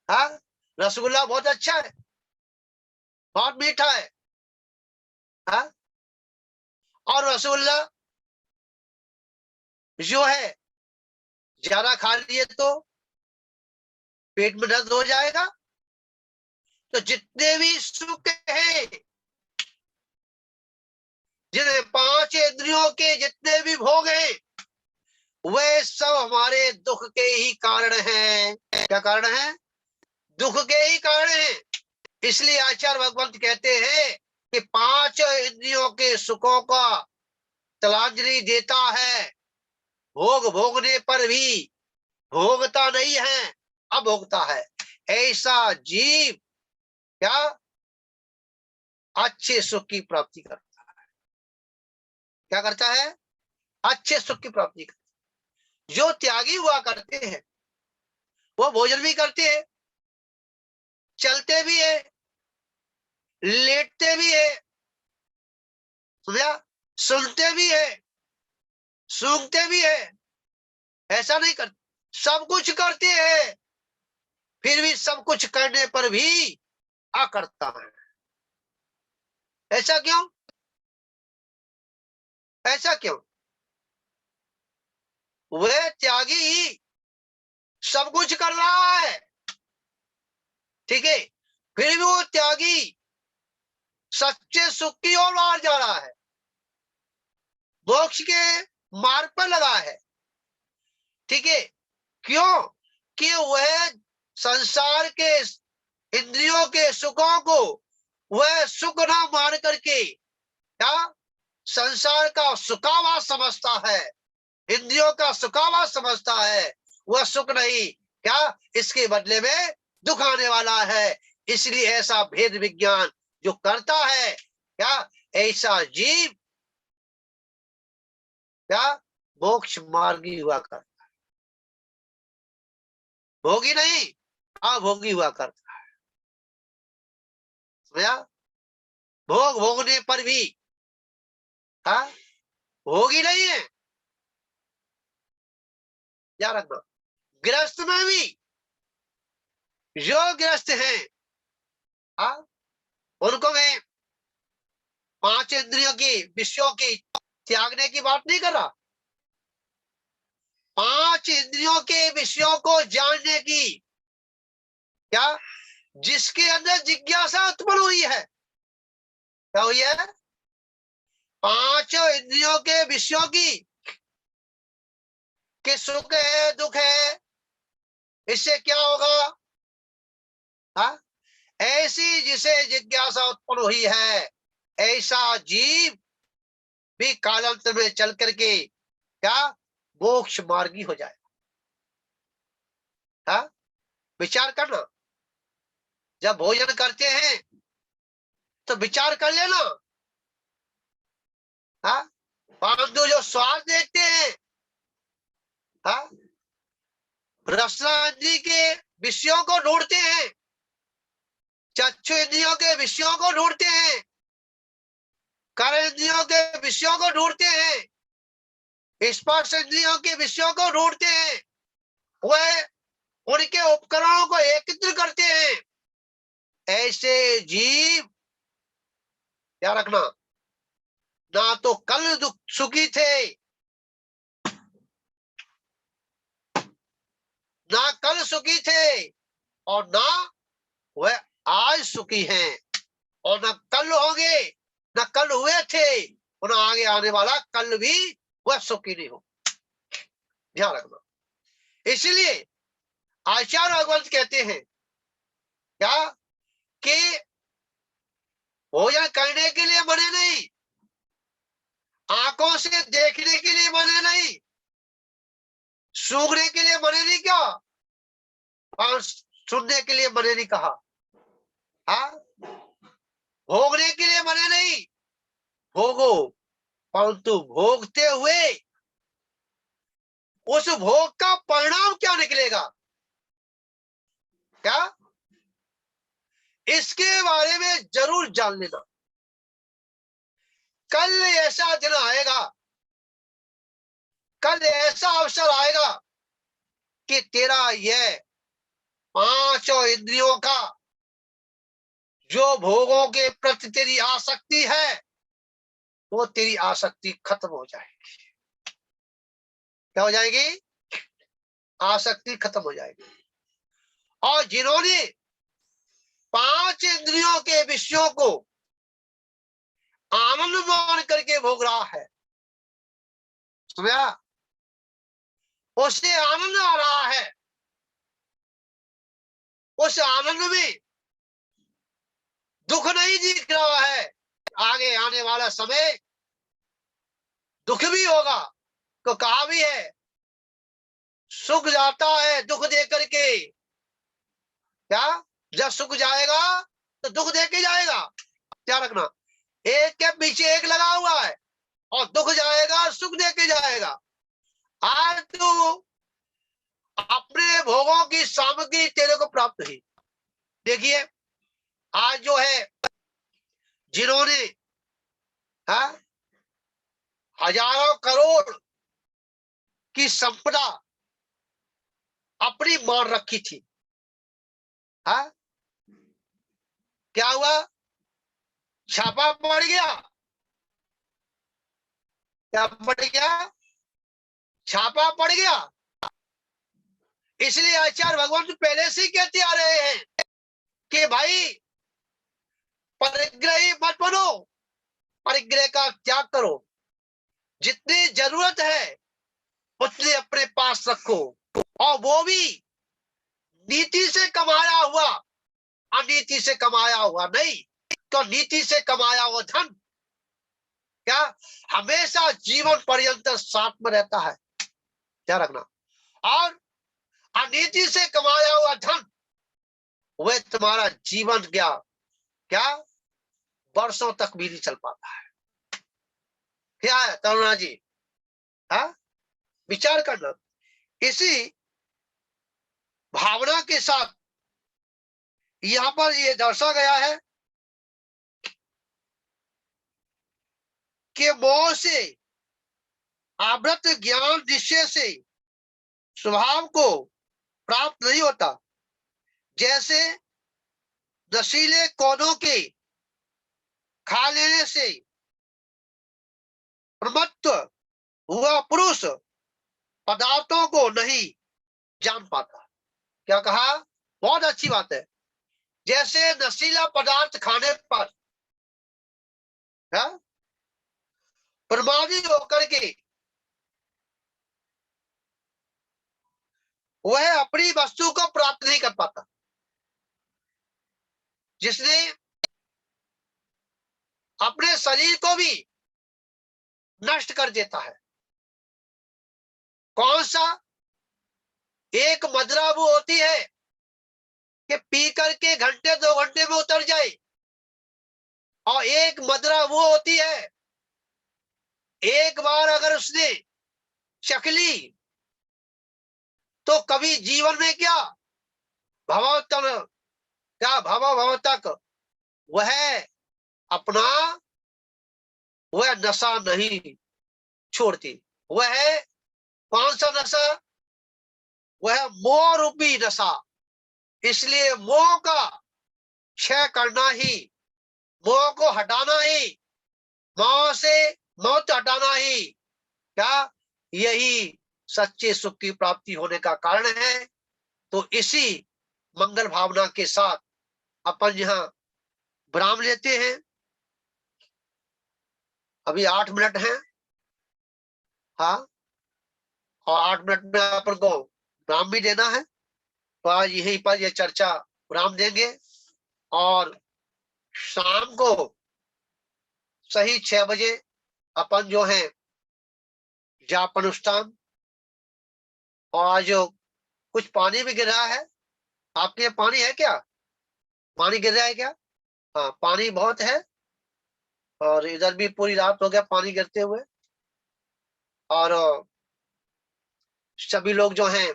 हाँ, रसगुल्ला बहुत अच्छा है, बहुत मीठा है, हाँ, और रसगुल्ला जो है ज्यादा खा लिए तो पेट में दर्द हो जाएगा। तो जितने भी सुख है, जिन्हें 5 इंद्रियों के जितने भी भोग हैं, वे सब हमारे दुख के ही कारण हैं। क्या कारण है? दुख के ही कारण है। इसलिए आचार्य भगवंत कहते हैं कि 5 इंद्रियों के सुखों का तिलांजलि देता है, भोग भोगने पर भी भोगता नहीं है, अभोगता है। ऐसा जीव क्या अच्छे सुख की प्राप्ति करता है। क्या करता है? अच्छे सुख की प्राप्ति करता है। जो त्यागी हुआ करते हैं वो भोजन भी करते हैं, चलते भी है, लेटते भी है, समझा, सुनते भी है, सूंघते भी है। ऐसा नहीं करते, सब कुछ करते हैं, फिर भी सब कुछ करने पर भी अकर्ता है। ऐसा क्यों? ऐसा क्यों? वह त्यागी सब कुछ कर रहा है, ठीक है, फिर भी वो त्यागी सच्चे सुख की ओर बाहर जा रहा है, मोक्ष के मार्ग पर लगा है। ठीक है, क्यों? कि वह संसार के इंद्रियों के सुखों को वह सुख ना मान करके क्या संसार का सुखावा समझता है, इंद्रियों का सुखावा समझता है। वह सुख नहीं, क्या इसके बदले में दुख आने वाला है। इसलिए ऐसा भेद विज्ञान जो करता है, क्या ऐसा जीव क्या मोक्ष मार्गी हुआ करता है, भोगी नहीं, अभोगी हुआ करता है। समझा? भोग भोगने पर भी हाँ भोगी नहीं है। क्या रखना? गृहस्थ में भी जो गृहस्थ हैं, हाँ, उनको मैं 5 इंद्रियों की विषयों की त्यागने की बात नहीं कर रहा, 5 इंद्रियों के विषयों को जानने की, क्या जिसके अंदर जिज्ञासा उत्पन्न हुई है, क्या हुई है? 5 इंद्रियों के विषयों की, कि सुख है दुख है, इससे क्या होगा, हाँ, ऐसी जिसे जिज्ञासा उत्पन्न हुई है, ऐसा जीव भी कालांतर में चल करके क्या मोक्ष मार्गी हो जाए। हाँ, विचार करना, जब भोजन करते हैं तो विचार कर लेना, हाँ, परंतु जो स्वाद देखते हैं, हाँ, रसना इंद्रिय के विषयों को ढूंढते हैं, चक्षु इंद्रियों के विषयों को ढूंढते हैं, कर्म इंद्रियों के विषयों को ढूंढते हैं, स्पर्श इंद्रियों के विषयों को ढूंढते हैं, वह उनके उपकरणों को एकत्र करते हैं। ऐसे जीव क्या रखना ना तो कल सुखी थे, ना कल सुखी थे, और ना वह आज सुखी हैं, और ना कल होंगे, ना कल हुए थे, और ना आगे आने वाला कल भी वह सुखी नहीं हो। ध्यान रखना। इसलिए आचार्य भगवंत कहते हैं क्या कि भोजन करने के लिए बने नहीं, आंखों से देखने के लिए बने नहीं, सूंघने के लिए बने नहीं, क्या और सुनने के लिए बने नहीं कहा। हाँ, भोगने के लिए बने नहीं, भोगो, परंतु भोगते हुए उस भोग का परिणाम क्या निकलेगा, क्या इसके बारे में जरूर जान लेना। कल ऐसा दिन आएगा, कल ऐसा अवसर आएगा कि तेरा यह पांचों इंद्रियों का जो भोगों के प्रति तेरी आसक्ति है, वो तेरी आसक्ति खत्म हो जाएगी। क्या हो जाएगी? आसक्ति खत्म हो जाएगी। और जिन्होंने पांच इंद्रियों के विषयों को आनंद मान करके भोग रहा है, समझा, उससे आनंद आ रहा है, उस आनंद में दुख नहीं दिख रहा है। आगे आने वाला समय दुख भी होगा, तो कहा भी है सुख जाता है दुख दे करके, क्या जब सुख जाएगा तो दुख दे के जाएगा। क्या रखना, एक के पीछे एक लगा हुआ है, और दुख जाएगा सुख दे के जाएगा। आज तू अपने भोगों की सामग्री तेरे को प्राप्त हुई। देखिए आज जो है जिन्होंने हजारों करोड़ की संपदा अपनी मान रखी थी, क्या हुआ? छापा पड़ गया। क्या पड़ गया? छापा पड़ गया। इसलिए आचार्य भगवान पहले से ही कहते आ रहे हैं कि भाई परिग्रही मत बनो, परिग्रह का त्याग करो, जितनी जरूरत है उतने अपने पास रखो, और वो भी नीति से कमाया हुआ, अनीति से कमाया हुआ नहीं। तो नीति से कमाया हुआ धन क्या हमेशा जीवन पर्यंत साथ में रहता है, क्या रखना। और अनीति से कमाया हुआ धन वह तुम्हारा जीवन क्या वर्षों तक भी नहीं चल पाता है। क्या है तरुणा जी? विचार करना। इसी भावना के साथ यहां पर यह दर्शा गया है कि मोह से आवृत ज्ञान निश्चय से स्वभाव को प्राप्त नहीं होता। जैसे नशीले कौनों के खा लेने से प्रमत्त हुआ पुरुष पदार्थों को नहीं जान पाता। क्या कहा? बहुत अच्छी बात है। जैसे नशीला पदार्थ खाने पर प्रमादी होकर के वह अपनी वस्तु को प्राप्त नहीं कर पाता। जिसने अपने शरीर को भी नष्ट कर देता है। कौन सा? एक मदिरा वो होती है कि पी करके घंटे 2 घंटे में उतर जाए, और एक मदिरा वो होती है एक बार अगर उसने चख ली तो कभी जीवन में भव तक वह अपना वह नशा नहीं छोड़ती। वह कौन सा नशा? वह मोह रूपी नशा। इसलिए मोह का क्षय करना ही, मोह को हटाना ही, मोह से मौत हटाना ही क्या, यही सच्चे सुख की प्राप्ति होने का कारण है। तो इसी मंगल भावना के साथ अपन यहाँ विराम लेते हैं। अभी 8 मिनट हैं। हाँ, और 8 मिनट में अपन को विराम भी देना है। तो आज यहीं पर यह चर्चा विराम देंगे, और शाम को सही 6 बजे अपन जो है जाप अनुष्ठान। और आज जो कुछ पानी भी गिर रहा है, आपके यहाँ पानी है क्या? पानी गिर रहा है क्या? हाँ, पानी बहुत है, और इधर भी पूरी रात हो गया पानी गिरते हुए। और सभी लोग जो हैं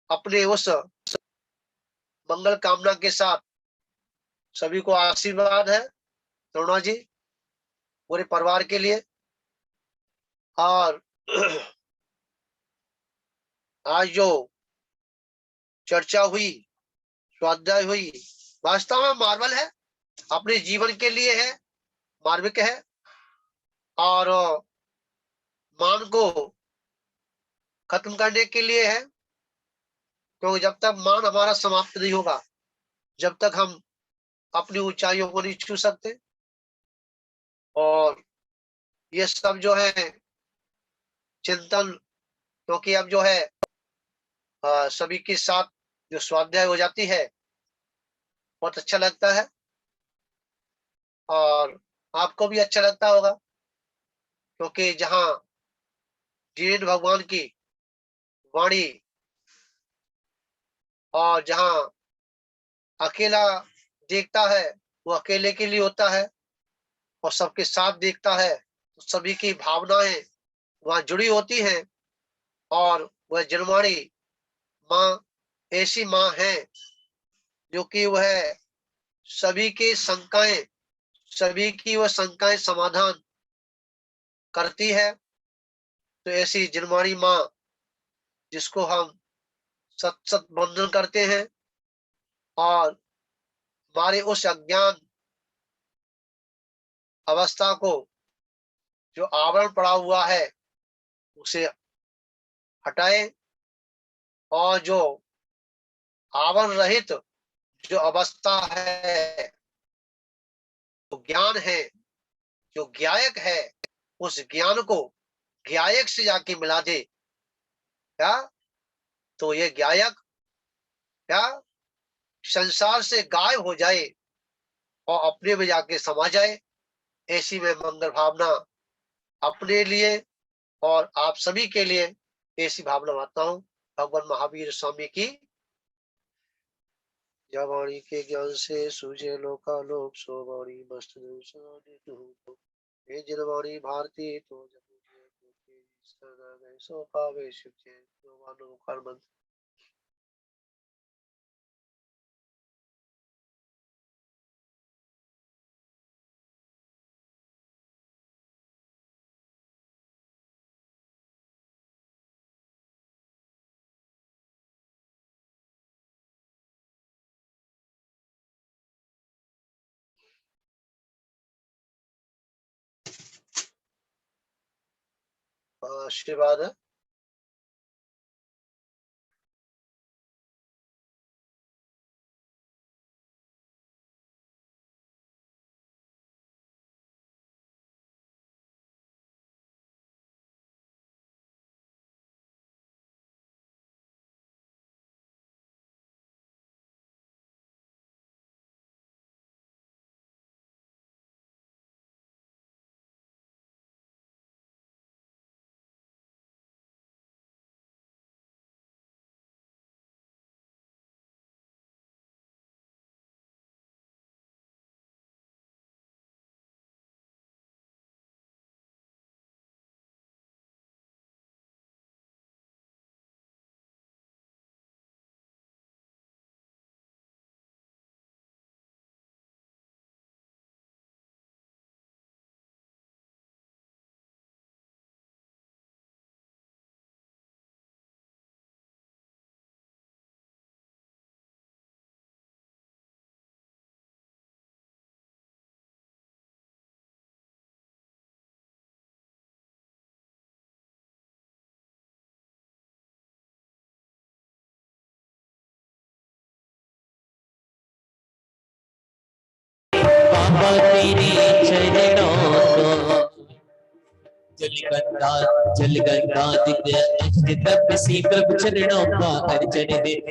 अपने उस मंगल कामना के साथ, सभी को आशीर्वाद है करुणा जी, पूरे परिवार के लिए। और आज जो चर्चा हुई, स्वाध्याय हुई, वास्तव में मार्वल है, अपने जीवन के लिए है, मार्मिक है। और मान को खत्म करने के लिए है, क्योंकि जब तक मान हमारा समाप्त नहीं होगा, जब तक हम अपनी ऊंचाइयों को नहीं छू सकते। और ये सब जो है चिंतन, क्योंकि अब जो है सभी के साथ जो स्वाध्याय हो जाती है, बहुत अच्छा लगता है, और आपको भी अच्छा लगता होगा, क्योंकि जहाँ जीन भगवान की वाणी, और जहाँ अकेला देखता है वो अकेले के लिए होता है, और सबके साथ देखता है तो सभी की भावनाएं वहां जुड़ी होती हैं। और वह जनवाणी माँ ऐसी माँ है जो कि वह सभी की शंकाएं, सभी की वह शंकाएं समाधान करती है। तो ऐसी जनवाणी माँ जिसको हम सत सत वंदन करते हैं, और हमारे उस अज्ञान अवस्था को, जो आवरण पड़ा हुआ है, उसे हटाए, और जो आवरण रहित जो अवस्था है, जो ज्ञान है, जो ज्ञायक है, उस ज्ञान को ज्ञायक से जाके मिला दे। क्या? तो ये ज्ञायक क्या संसार से गायब हो जाए और अपने में जाके समा जाए। ऐसी मैं मंगल भावना अपने लिए और आप सभी के लिए ऐसी भावना मानता हूँ। भगवान महावीर स्वामी की जब वाणी के ज्ञान से सूझे लोकालोक, सो वाणी मस्त हे जिनवाणी भारती तो सो पावे शिव जो आशीर्वाद है। बाबा तेरे चरणों को। जल गंगा दिव्य तप सी प्रभु चरणों का अर्चन दे।